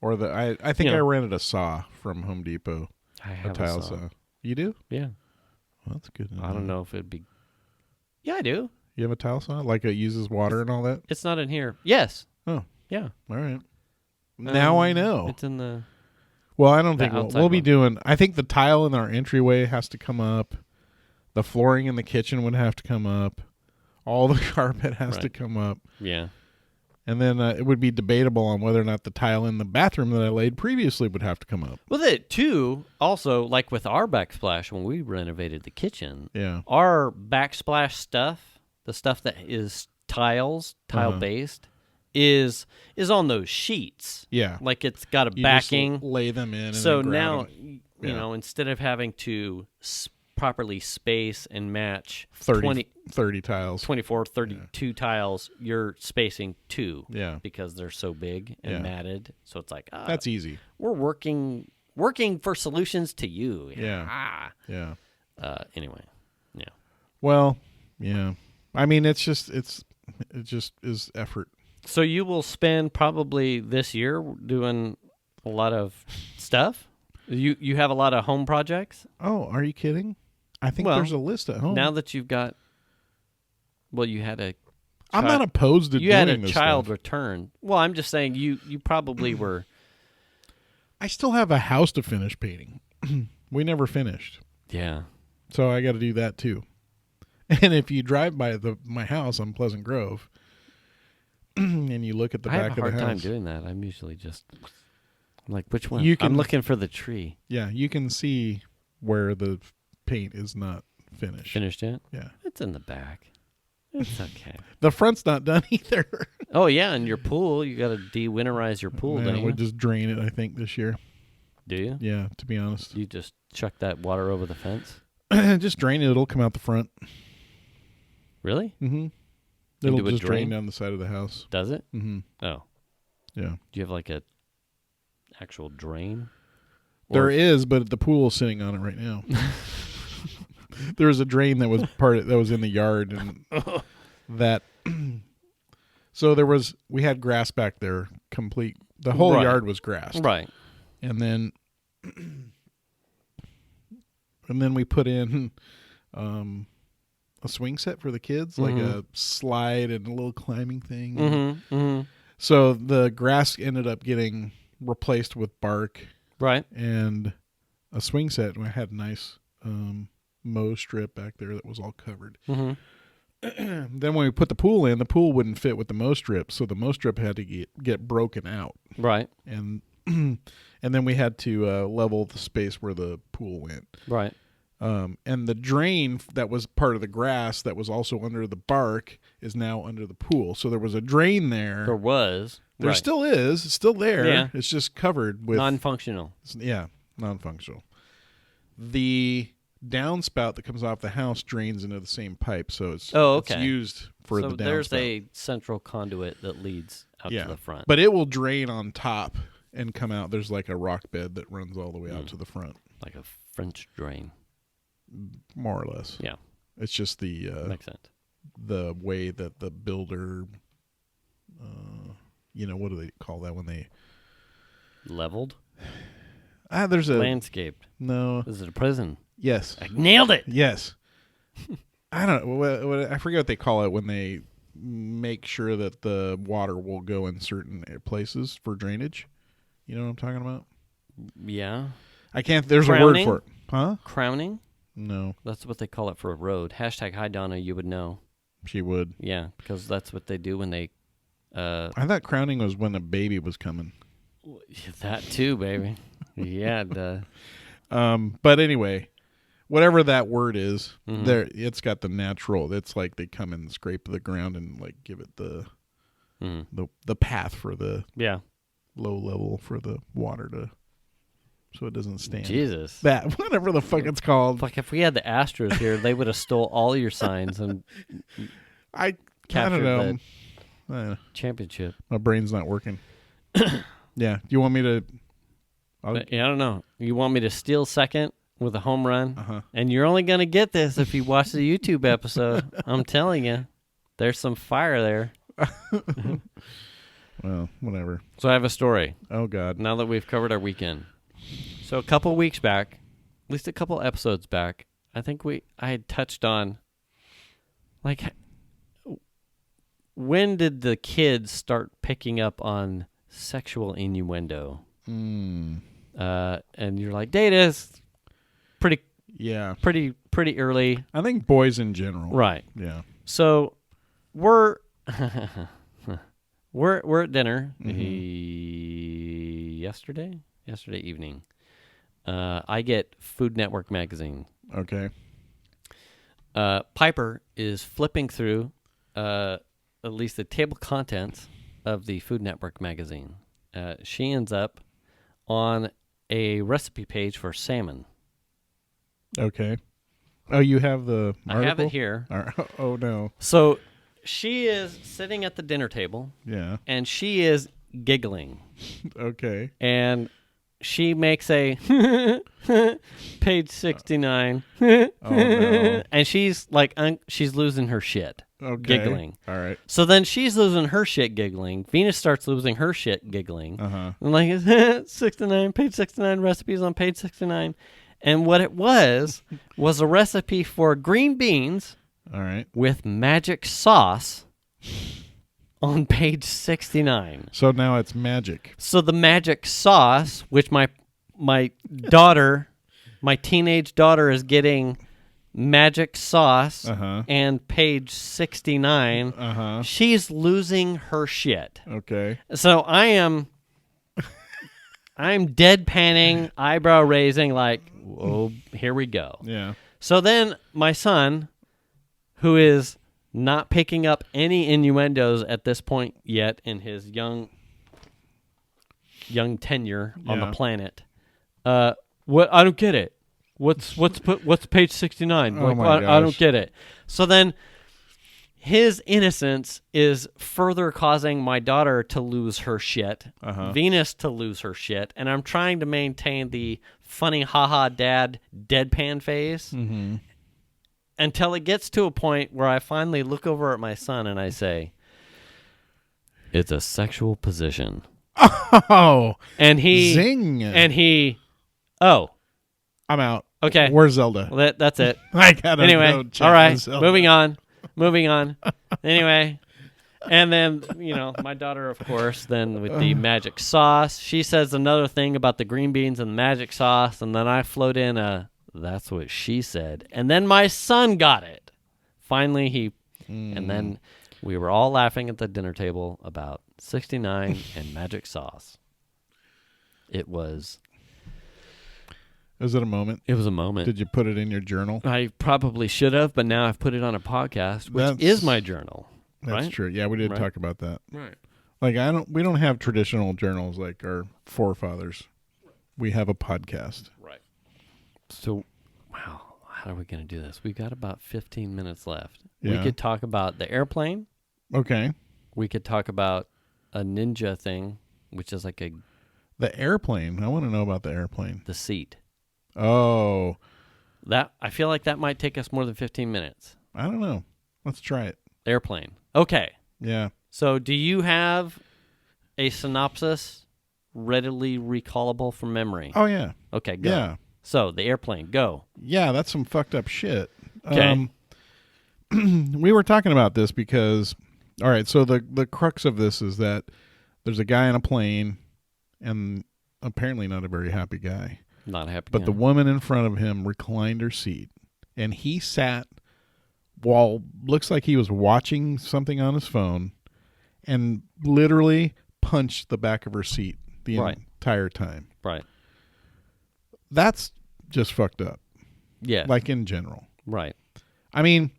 Or I think I rented a saw from Home Depot. I have a tile saw. You do? Yeah. Well, that's good. I don't know if it'd be. Yeah, I do. You have a tile saw? Like it uses water and all that? It's not in here. Yes. Oh. Yeah. All right. Now I know. It's in the. Well, I don't think outside we'll be one. doing. I think the tile in our entryway has to come up. The flooring in the kitchen would have to come up. All the carpet has to come up. Yeah. And then it would be debatable on whether or not the tile in the bathroom that I laid previously would have to come up. Well, that too. Also, like with our backsplash when we renovated the kitchen, Yeah. our backsplash stuff, the stuff that is tile based, is on those sheets. Yeah. Like it's got a You backing. just lay them in. And So then grab now, them. you know, instead of having to properly space and match 30 tiles. 24, 32 tiles, you're spacing 2. Yeah. Because they're so big and matted. So it's like, That's easy. We're working for solutions to you. Yeah. Yeah. Anyway. Yeah. Well, yeah. I mean, it just is effort. So you will spend probably this year doing a lot of stuff? You have a lot of home projects? Oh, are you kidding? I think there's a list at home. Now that you've got, you had a. I'm not opposed to doing You had a this child stuff. return. Well, I'm just saying you probably were. I still have a house to finish painting. We never finished. Yeah. So I got to do that too. And if you drive by my house on Pleasant Grove and you look at the back of the house. I have a hard time doing that. I'm usually just I'm like, which one? You I'm looking for the tree. Yeah, you can see where the paint is not finished. Finished yet? Yeah. It's in the back. It's okay. The front's not done either. Oh, yeah, and your pool, you got to de-winterize your pool, don't you? We'll just drain it, I think, this year. Do you? Yeah, to be honest. You just chuck that water over the fence? Just drain it. It'll come out the front. Really? Mm-hmm. It'll do a just drain? drain down the side of the house. Does it? Mm-hmm. Oh. Yeah. Do you have like a actual drain? There is, but the pool is sitting on it right now. There was a drain that was that was in the yard, and that. So we had grass back there. The whole yard was grassed. Right. And then we put in a swing set for the kids, like a slide and a little climbing thing. Mm-hmm. Mm-hmm. So the grass ended up getting replaced with bark. Right. And a swing set. And I had a nice mow strip back there that was all covered. Mm-hmm. Then when we put the pool in, the pool wouldn't fit with the mow strip, so the mow strip had to get broken out. Right. And then we had to level the space where the pool went. Right. And the drain that was part of the grass that was also under the bark is now under the pool. So there was a drain there. There was. There still is. It's still there. Yeah. It's just covered with... Non-functional. Yeah, non-functional. The downspout that comes off the house drains into the same pipe, so it's used for the downspout. So there's a central conduit that leads out to the front. But it will drain on top and come out. There's like a rock bed that runs all the way out to the front. Like a French drain. More or less. Yeah. It's just the... Makes sense. The way that the builder... what do they call that when they... Leveled? There's a... Landscaped. No. Is it a prison? Yes. I nailed it. Yes. I don't know. I forget what they call it when they make sure that the water will go in certain places for drainage. You know what I'm talking about? Yeah. I can't. There's Crowning? a word for it. Huh? Crowning? No. That's what they call it for a road. Hashtag hi, Donna. You would know. She would. Yeah, because that's what they do when they... I thought crowning was when a baby was coming. That too, baby. Yeah. But anyway, whatever that word is, there it's got the natural. It's like they come and scrape the ground and like give it the path for the low level for the water to, so it doesn't stand. Jesus. That whatever the fuck it's called. Like if we had the Astros here, they would have stole all your signs and I captured don't know. the championship. My brain's not working. Yeah. Do you want me to But, yeah, I don't know. You want me to steal second with a home run? And you're only going to get this if you watch the YouTube episode. I'm telling you. There's some fire there. Well, whatever. So I have a story. Oh, God. Now that we've covered our weekend. So a couple weeks back, at least a couple episodes back, I think I had touched on, like, when did the kids start picking up on sexual innuendo? And you're like, Data's pretty early. I think boys in general. Right. Yeah. So we're at dinner yesterday evening. I get Food Network magazine. Okay. Piper is flipping through at least the table contents of the Food Network magazine. She ends up on a recipe page for salmon. Okay. Oh, you have the article? I have it here. Oh, no. So she is sitting at the dinner table. Yeah. And she is giggling. Okay. And she makes a page 69. Oh, no. And she's like, she's losing her shit. Okay. Giggling. All right. So then she's losing her shit giggling. Venus starts losing her shit giggling. Uh-huh. And like, 69, page 69, recipes on page 69. And what it was a recipe for green beans. All right. With magic sauce on page 69. So now it's magic. So the magic sauce, which my daughter, my teenage daughter is getting magic sauce and page 69, she's losing her shit. Okay. So I'm deadpanning, eyebrow raising, like, whoa, here we go. Yeah. So then my son, who is not picking up any innuendos at this point yet in his young tenure on the planet, what? I don't get it. What's page 69? Oh Like, my I don't gosh. get it. So then his innocence is further causing my daughter to lose her shit, Venus to lose her shit, and I'm trying to maintain the funny haha dad deadpan face until it gets to a point where I finally look over at my son and I say, "It's a sexual position." Oh. And he Zing. Oh, I'm out. okay. Where's Zelda? Well, that's it. I gotta Anyway, go check all right, with Zelda. moving on. Anyway, and then, my daughter, of course, then with the magic sauce, she says another thing about the green beans and the magic sauce, and then I float in that's what she said. And then my son got it. Finally, and then we were all laughing at the dinner table about 69 and magic sauce. It was Is it a moment? It was a moment. Did you put it in your journal? I probably should have, but now I've put it on a podcast, which is my journal. That's right? true. Yeah, we did Right. talk about that. Right. Like we don't have traditional journals like our forefathers. We have a podcast. Right. So, wow, how are we going to do this? We've got about 15 minutes left. Yeah. We could talk about the airplane. Okay. We could talk about a ninja thing, which is like The airplane. I want to know about the airplane. the seat. Oh, That I feel like that might take us more than 15 minutes. I don't know. Let's try it. Airplane. Okay. Yeah. So, do you have a synopsis readily recallable from memory? Oh, yeah. Okay, go. Yeah. So, the airplane, go. Yeah, that's some fucked up shit. Okay. We were talking about this because, all right, so the crux of this is that there's a guy on a plane, and apparently not a very happy guy. Not happy. But the woman in front of him reclined her seat, and he sat while looks like he was watching something on his phone, and literally punched the back of her seat the entire time. Right. That's just fucked up. Yeah. Like in general. Right. I mean,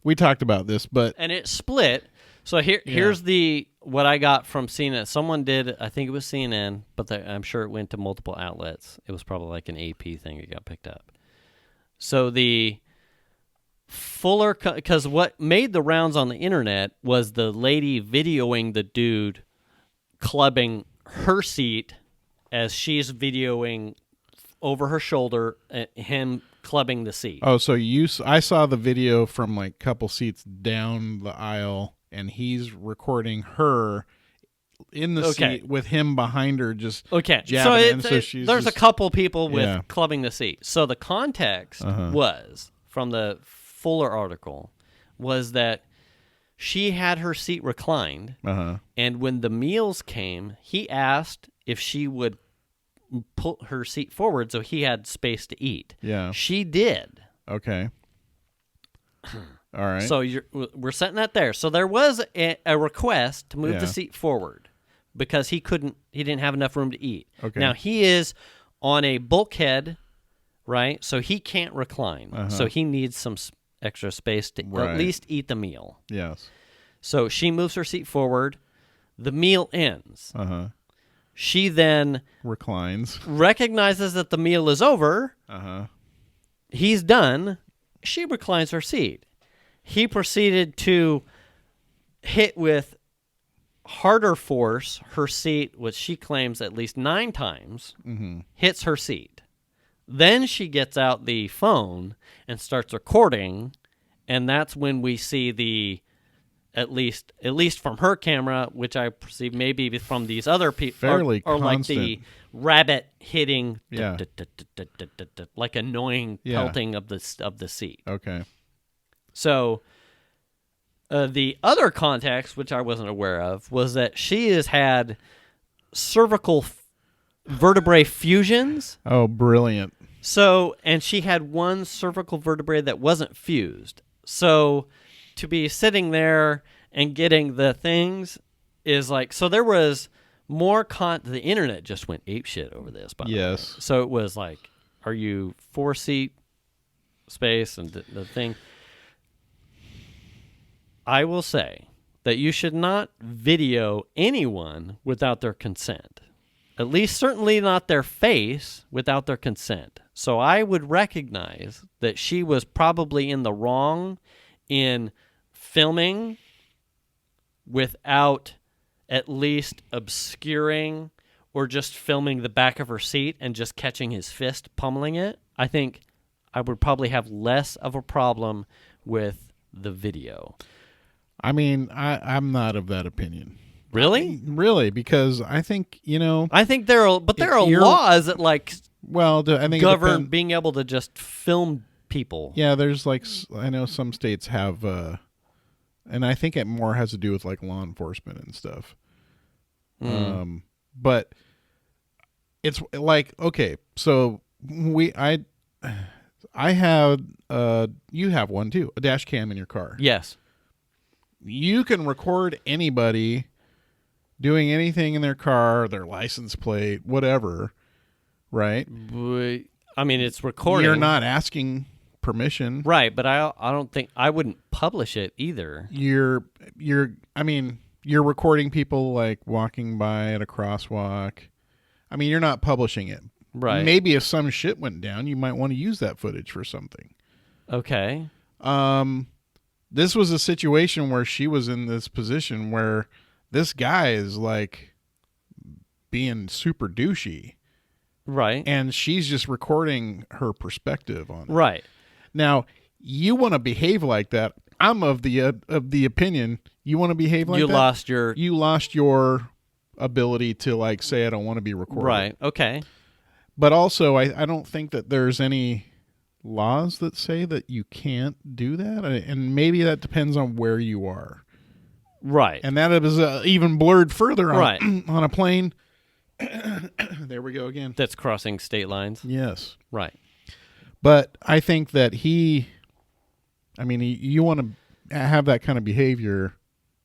we talked about this, but And it split. So here's what I got from CNN. Someone did, I think it was CNN, but I'm sure it went to multiple outlets. It was probably like an AP thing that got picked up. So the fuller, because what made the rounds on the internet was the lady videoing the dude clubbing her seat as she's videoing over her shoulder him clubbing the seat. Oh, so I saw the video from like a couple seats down the aisle, and he's recording her in the seat with him behind her, just jabbing in. So there's a couple people with clubbing the seat. So the context was, from the Fuller article, was that she had her seat reclined, and when the meals came, he asked if she would put her seat forward so he had space to eat. Yeah. She did. Okay. All right. So we're setting that there. So there was a request to move the seat forward because he didn't have enough room to eat. Okay. Now he is on a bulkhead, right? So he can't recline. So he needs some extra space to at least eat the meal. Yes. So she moves her seat forward. The meal ends. She then reclines, recognizes that the meal is over. He's done. She reclines her seat. He proceeded to hit with harder force her seat, which she claims at least 9 times, hits her seat. Then she gets out the phone and starts recording, and that's when we see the, at least from her camera, which I perceive maybe from these other people, fairly or like constant. the rabbit hitting, like annoying pelting of the seat. Okay. So the other context, which I wasn't aware of, was that she has had cervical vertebrae fusions. Oh, brilliant. So, and she had one cervical vertebrae that wasn't fused. So to be sitting there and getting the things is like, so there was more the internet just went apeshit over this. By the way. So it was like, are you 4-seat space and the thing? I will say that you should not video anyone without their consent. At least certainly not their face without their consent. So I would recognize that she was probably in the wrong in filming without at least obscuring or just filming the back of her seat and just catching his fist pummeling it. I think I would probably have less of a problem with the video. I mean, I'm not of that opinion. Really? Really, because I think, I think there are laws that I think govern being able to just film people. Yeah, there's I know some states have, and I think it more has to do with like law enforcement and stuff. But it's like, okay, so I have, you have one too, a dash cam in your car. Yes. You can record anybody doing anything in their car, their license plate, whatever, right? I mean, it's recording. You're not asking permission, right? But I don't think I wouldn't publish it either. You're recording people like walking by at a crosswalk. I mean, you're not publishing it, right? Maybe if some shit went down, you might want to use that footage for something. Okay. This was a situation where she was in this position where this guy is like being super douchey. Right. And she's just recording her perspective on it. Right. Now, you want to behave like that. I'm of the opinion you want to behave like that. You lost your ability to like say I don't want to be recorded. Right. Okay. But also I don't think that there's any laws that say that you can't do that, and maybe that depends on where you are. Right. And that is even blurred further on, right. on a plane. There we go again. That's crossing state lines. Yes. Right. But I think that you want to have that kind of behavior.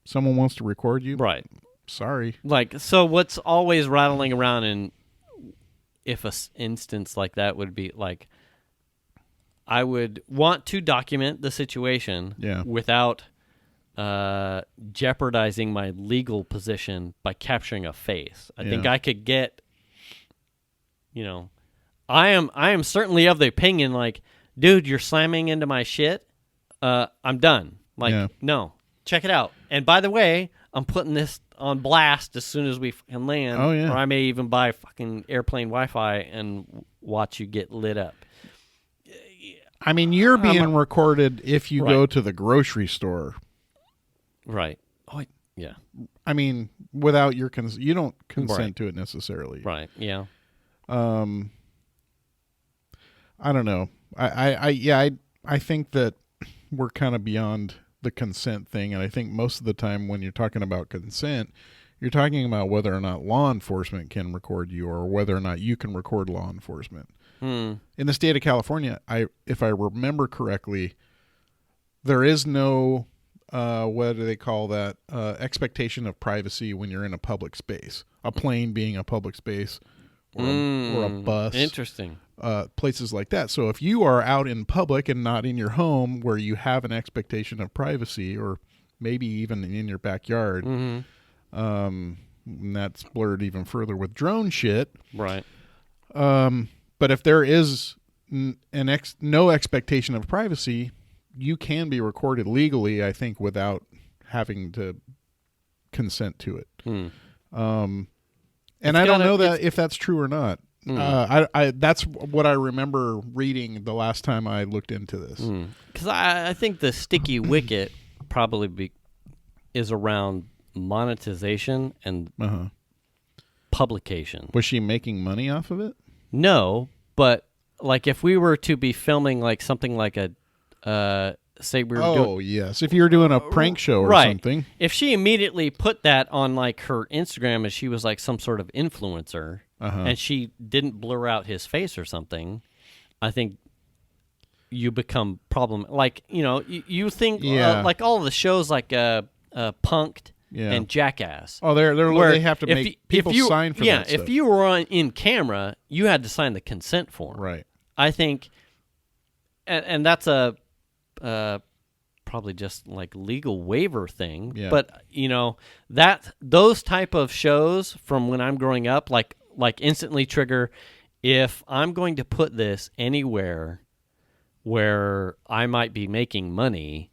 Someone wants to record you. Right. Sorry. Like, so what's always rattling around in, if a instance like that would be like, I would want to document the situation without jeopardizing my legal position by capturing a face. I think I could get, I am certainly of the opinion like, dude, you're slamming into my shit. I'm done. Like, no, check it out. And by the way, I'm putting this on blast as soon as we can land. Oh, yeah. Or I may even buy fucking airplane Wi-Fi and watch you get lit up. I mean, you're being recorded if you go to the grocery store. Right. Oh, yeah. I mean, without your you don't consent to it necessarily. Right. Yeah. I don't know. I think that we're kind of beyond the consent thing, and I think most of the time when you're talking about consent, you're talking about whether or not law enforcement can record you or whether or not you can record law enforcement. In the state of California, if I remember correctly, there is no what do they call that? Expectation of privacy when you're in a public space. A plane being a public space, or a bus. Interesting. Places like that. So if you are out in public and not in your home where you have an expectation of privacy, or maybe even in your backyard, and that's blurred even further with drone shit. Right. But if there is no expectation of privacy, you can be recorded legally, I think, without having to consent to it. And I don't know if that's true or not. That's what I remember reading the last time I looked into this. Because I think the sticky wicket probably is around monetization and publication. Was she making money off of it? No, but like if we were to be filming like something like a say we were doing, yes, if you were doing a prank show or something. If she immediately put that on like her Instagram as she was like some sort of influencer, and she didn't blur out his face or something, I think you become problem. Like, you know, you think like all of the shows like Punk'd and Jackass. Oh, they have to make people sign for that stuff. If you were in camera, you had to sign the consent form. Right. I think, and that's a probably just like legal waiver thing. Yeah. But you know those type of shows from when I'm growing up, like instantly trigger. If I'm going to put this anywhere where I might be making money,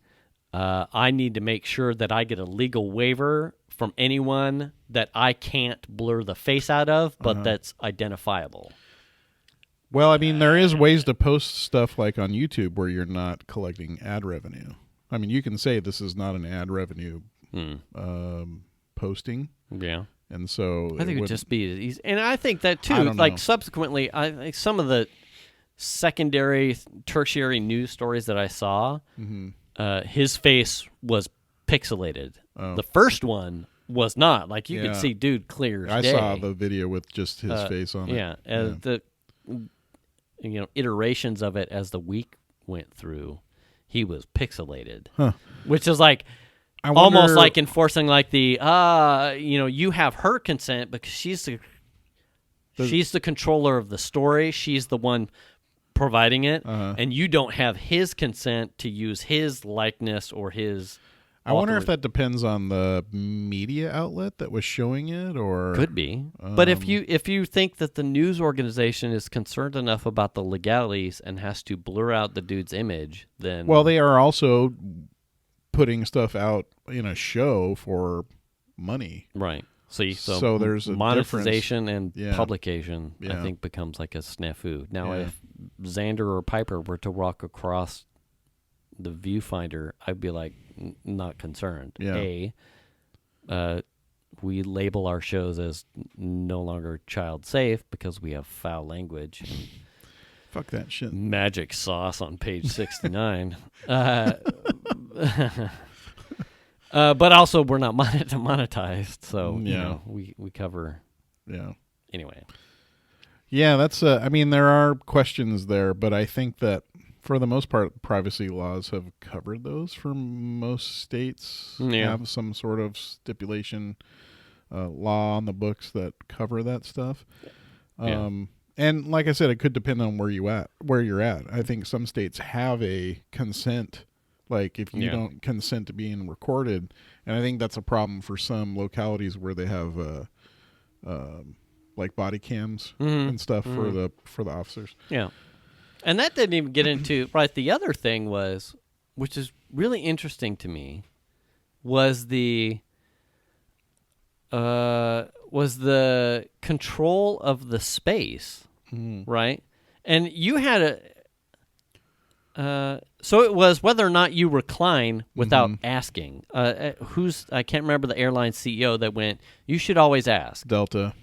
I need to make sure that I get a legal waiver from anyone that I can't blur the face out of, but that's identifiable. Well, I mean, there is ways to post stuff like on YouTube where you're not collecting ad revenue. I mean, you can say this is not an ad revenue posting. Yeah. And so I think it would just be easy. And I think that too, like subsequently, I think some of the secondary, tertiary news stories that I saw, his face was pixelated. Oh. The first one was not. Like you could see dude clear as day. I saw the video with just his face on it. Yeah. The iterations of it as the week went through, he was pixelated, which is like almost like enforcing like the you have her consent because she's the controller of the story, she's the one providing it, and you don't have his consent to use his likeness or his. I wonder if that depends on the media outlet that was showing it, or could be. But if you think that the news organization is concerned enough about the legalities and has to blur out the dude's image, then they are also putting stuff out in a show for money, right? So there's a monetization and publication. I think becomes like a snafu. Now, if Xander or Piper were to walk across the viewfinder, I'd be like, not concerned. We label our shows as no longer child safe because we have foul language and fuck that shit, magic sauce on page 69. But also we're not monetized, so we cover. Anyway. Yeah, that's. I mean, there are questions there, but I think that for the most part, privacy laws have covered those for most states. Have some sort of stipulation, law on the books that cover that stuff. And like I said, it could depend on where you're at. I think some states have a consent, like if you don't consent to being recorded, and I think that's a problem for some localities where they have like body cams and stuff for the officers. Yeah. And that didn't even get into, right, the other thing was, which is really interesting to me, was the was the control of the space, right? And you had so it was whether or not you recline without asking. I can't remember the airline CEO that went, you should always ask. Delta.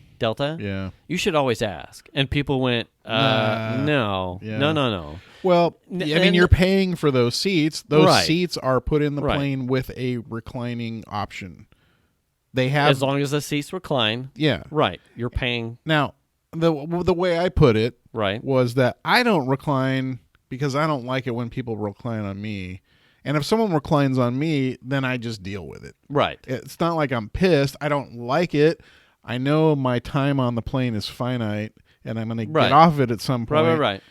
Yeah. You should always ask. And people went, no. Yeah. No. Well, I mean, you're paying for those seats. Those seats are put in the Right. plane with a reclining option. They have, as long as the seats recline. yeah. Right. You're paying. Now, the way I put it Right. was that I don't recline because I don't like it when people recline on me. And if someone reclines on me, then I just deal with it. Right. It's not like I'm pissed. I don't like it. I know my time on the plane is finite, and I'm going to get off it at some point. Right.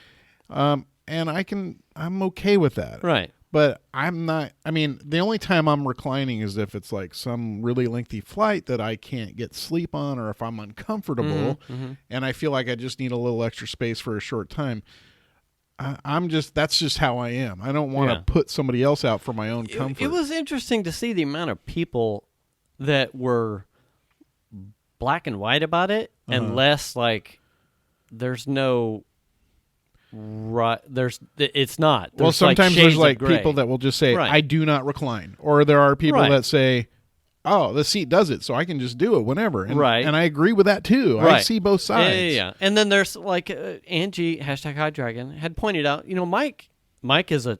And I'm okay with that. Right. But I'm not, I mean, the only time I'm reclining is if it's like some really lengthy flight that I can't get sleep on, or if I'm uncomfortable and I feel like I just need a little extra space for a short time. That's just how I am. I don't want to put somebody else out for my own comfort. It was interesting to see the amount of people that were black and white about it, and less like it's not. Well, sometimes there's like gray. people that will just say, Right. I do not recline. Or there are people Right. that say, oh, the seat does it, so I can just do it whenever. And, Right. and I agree with that too. I Right. see both sides. Yeah. And then there's like Angie, #HighDragon, had pointed out, Mike is a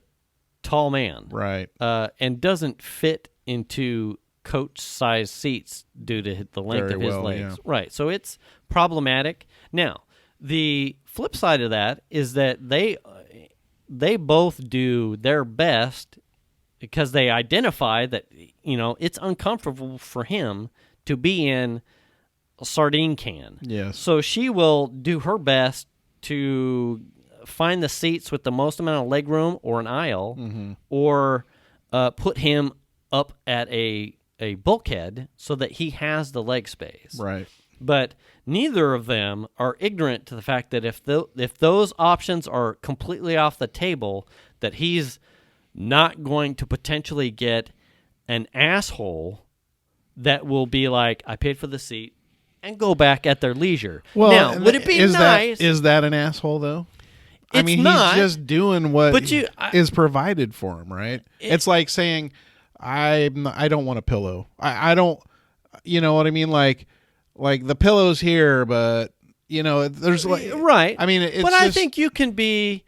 tall man. Right. And doesn't fit into coach-sized seats due to the length Very of his well, legs. yeah. Right. So it's problematic. Now, the flip side of that is that they both do their best because they identify that, it's uncomfortable for him to be in a sardine can. Yes. So she will do her best to find the seats with the most amount of leg room or an aisle, or put him up at a bulkhead so that he has the leg space. Right. But neither of them are ignorant to the fact that if those options are completely off the table, that he's not going to potentially get an asshole that will be like, I paid for the seat, and go back at their leisure. Well, now, would it be nice? Is that an asshole though? I It's mean, not, he's just doing what but is provided for him, right? It's like saying, I don't want a pillow. I don't, you know what I mean? Like the pillow's here, but there's like, right. I mean, it's but just, I think you can be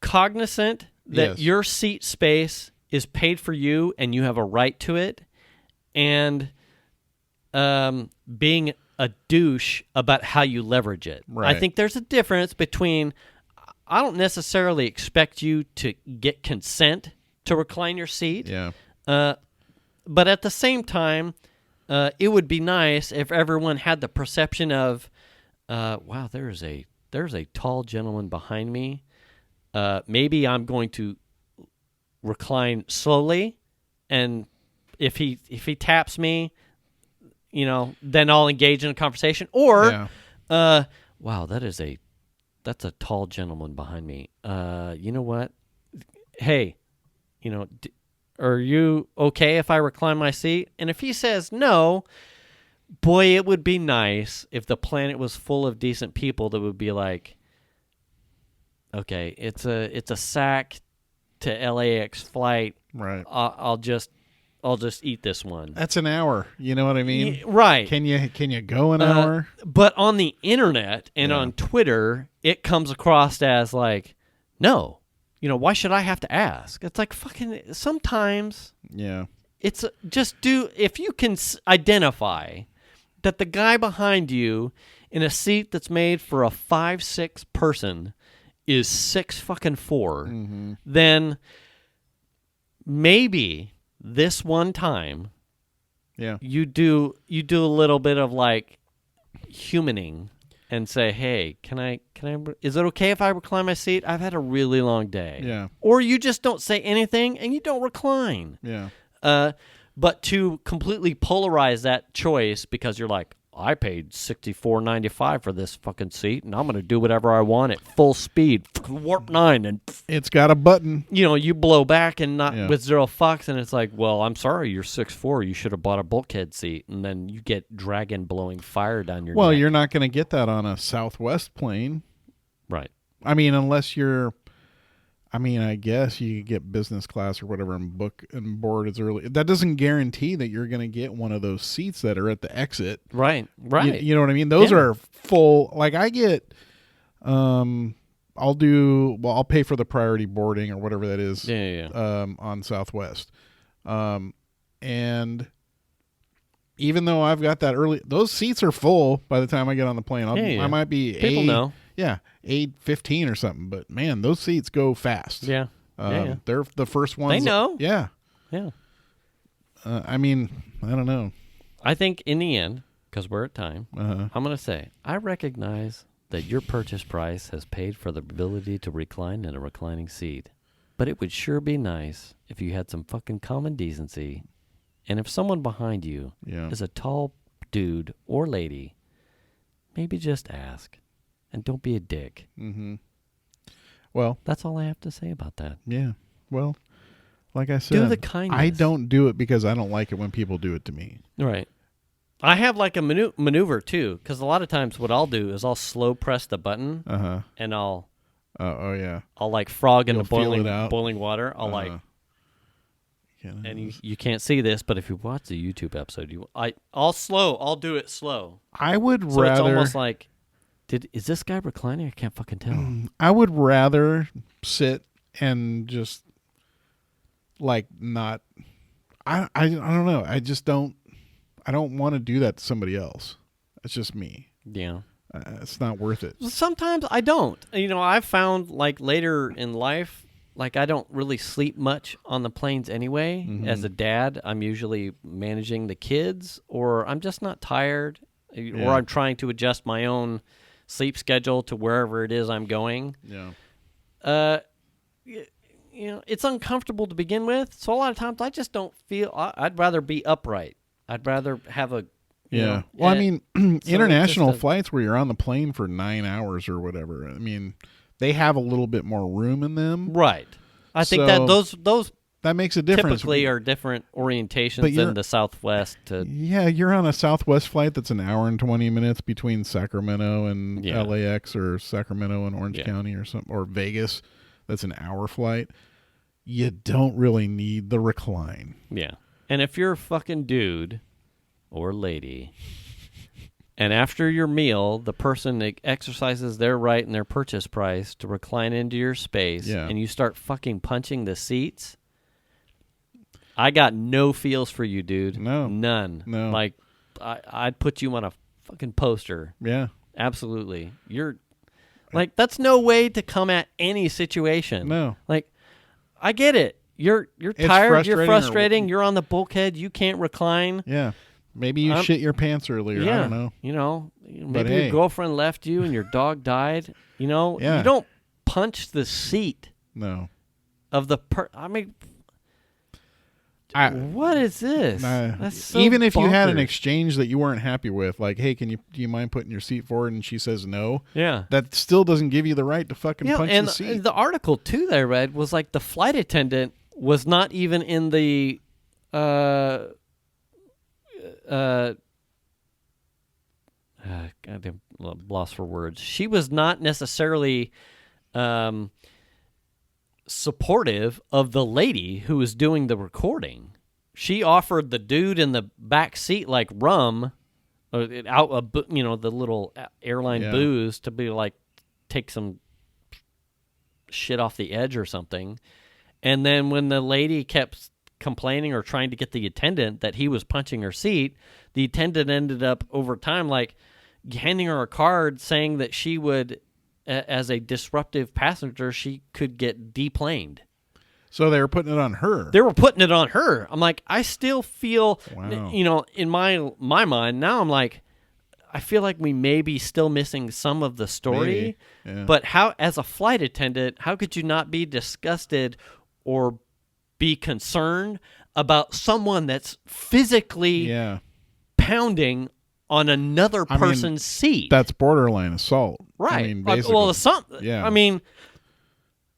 cognizant that Yes. your seat space is paid for you and you have a right to it, and being a douche about how you leverage it. Right. I think there's a difference between, I don't necessarily expect you to get consent to recline your seat. Yeah. But at the same time, it would be nice if everyone had the perception of, wow, there's a tall gentleman behind me. Maybe I'm going to recline slowly, and if he taps me, then I'll engage in a conversation. Or, wow, that's a tall gentleman behind me. You know what? Hey, are you okay if I recline my seat? And if he says no, boy, it would be nice if the planet was full of decent people that would be like, okay, it's a SAC to LAX flight. Right. I'll just eat this one. That's an hour. You know what I mean? Right. Can you go an hour? But on the internet and on Twitter, it comes across as like, no. Why should I have to ask? It's like fucking sometimes. Yeah. It's if you can identify that the guy behind you in a seat that's made for a 5'6" person is 6'4", then maybe this one time, you do a little bit of like humaning and say, hey, can I? Is it okay if I recline my seat? I've had a really long day. Yeah. Or you just don't say anything and you don't recline. Yeah. But to completely polarize that choice because you're like, I paid $64.95 for this fucking seat, and I'm going to do whatever I want at full speed, warp 9, and It's got a button. you blow back and not Yeah. with zero fucks, and it's like, well, I'm sorry, you're 6'4", you should have bought a bulkhead seat, and then you get dragon blowing fire down your Well, neck. you're not going to get that on a Southwest plane. Right. I mean, unless you're. I mean, I guess you could get business class or whatever and book and board as early. That doesn't guarantee that you're going to get one of those seats that are at the exit. Right. You know what I mean? Those Yeah. are full. Like I get, I'll pay for the priority boarding or whatever that is. Yeah. On Southwest. And even though I've got that early, those seats are full by the time I get on the plane. I might be People know. Yeah, 8:15 or something. But man, those seats go fast. Yeah. They're the first ones. They know. Yeah. Yeah. I mean, I don't know. I think in the end, because we're at time, Uh-huh. I'm going to say, I recognize that your purchase price has paid for the ability to recline in a reclining seat. But it would sure be nice if you had some fucking common decency. And if someone behind you Yeah. is a tall dude or lady, maybe just ask. And don't be a dick. Mm-hmm. Well, That's all I have to say about that. yeah. Well, like I said, the kindness. I don't do it because I don't like it when people do it to me. Right. I have like a maneuver too, because a lot of times what I'll do is I'll slow press the button Uh-huh. and I'll Yeah. like frog in You'll the feel it out. boiling water. I'll like, and you can't see this, but if you watch the YouTube episode, I'll do it slow. I would So rather. it's almost like, is this guy reclining? I can't fucking tell. I would rather sit and just like not. I don't know. I just don't. I don't want to do that to somebody else. It's just me. Yeah. It's not worth it. Sometimes I don't. I've found like later in life, like I don't really sleep much on the planes anyway. Mm-hmm. As a dad, I'm usually managing the kids, or I'm just not tired, or I'm trying to adjust my own sleep schedule to wherever it is I'm going. Yeah. It's uncomfortable to begin with, so a lot of times I just don't feel. I'd rather be upright. I'd rather have a. Yeah. Well, I mean, it's international just a- flights where you're on the plane for 9 hours or whatever. I mean, they have a little bit more room in them. Right. I think So that those that makes a difference. typically are different orientations But you're- than the Southwest. Yeah, you're on a Southwest flight that's an hour and 20 minutes between Sacramento and Yeah. LAX or Sacramento and Orange Yeah. County or something, or Vegas. That's an hour flight. You don't really need the recline. Yeah. And if you're a fucking dude or lady, and after your meal, the person exercises their right and their purchase price to recline into your space, Yeah. and you start fucking punching the seats, I got no feels for you, dude. No. None. No. Like, I'd put you on a fucking poster. Yeah. Absolutely. You're, like, that's no way to come at any situation. No. Like, I get it. You're It's tired. You're frustrating or- frustrating. You're on the bulkhead. You can't recline. Yeah. Maybe you shit your pants earlier. Yeah. I don't know. Maybe hey. your girlfriend left you and your dog died. Yeah. You don't punch the seat No. of the what is this? That's so Even if you had an bonkers. exchange that you weren't happy with, like, hey, do you mind putting your seat forward? And she says no. Yeah. That still doesn't give you the right to fucking Yeah, punch and the seat. the article too that I read was like the flight attendant was not even in the goddamn lost for words. She was not necessarily supportive of the lady who was doing the recording. She offered the dude in the back seat like rum, the little airline Yeah. booze to be like take some shit off the edge or something. And then when the lady kept complaining or trying to get the attendant that he was punching her seat, the attendant ended up over time like handing her a card saying that she would, as a disruptive passenger, she could get deplaned. So they were putting it on her. They were putting it on her. I'm like, I still feel, Wow. in my mind now, I'm like, I feel like we may be still missing some of the story. Maybe, yeah. But how, as a flight attendant, how could you not be disgusted or be concerned about someone that's physically Yeah. pounding on another I mean, person's seat. That's borderline assault. right. I mean, Like, basically. well, Yeah. I mean,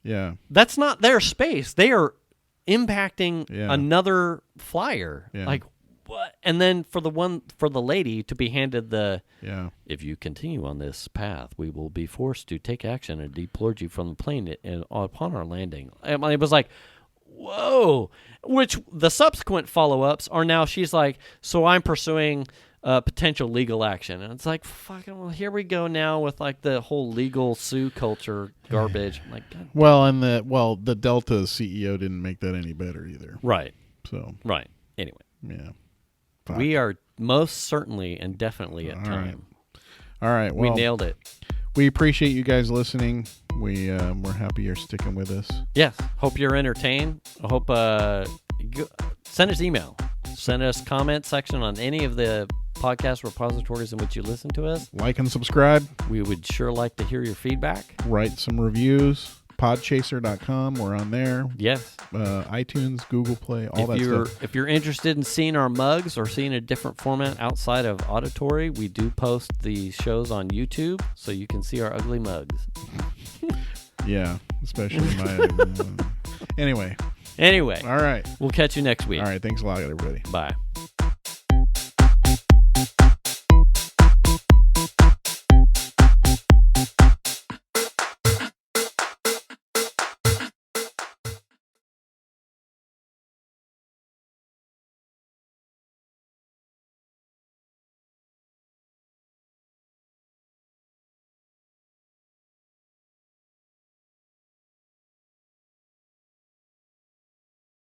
yeah. that's not their space. They are impacting Yeah. another flyer. Yeah. Like what? And then for the lady to be handed the Yeah. if you continue on this path, we will be forced to take action and deploy you from the plane upon our landing. I mean, it was like, whoa. Which the subsequent follow-ups are now she's like, so I'm pursuing potential legal action. And it's like, fucking, well, here we go now with like the whole legal sue culture garbage. I'm like, God. Well, and the Delta CEO didn't make that any better either. Right. So, Right. Anyway, yeah. Fuck. we are most certainly and definitely at time. All right. Well, We nailed it. we appreciate you guys listening. We're happy you're sticking with us. Yes. Hope you're entertained. I hope send us email. Send us comment section on any of the podcast repositories in which you listen to us. Like and subscribe. We would sure like to hear your feedback. Write some reviews. Podchaser.com. We're on there. Yes. iTunes, Google Play, all that stuff. If you're interested in seeing our mugs or seeing a different format outside of auditory, we do post the shows on YouTube, so you can see our ugly mugs. Yeah, especially my. Anyway. Anyway. All right. We'll catch you next week. All right. Thanks a lot, everybody. Bye.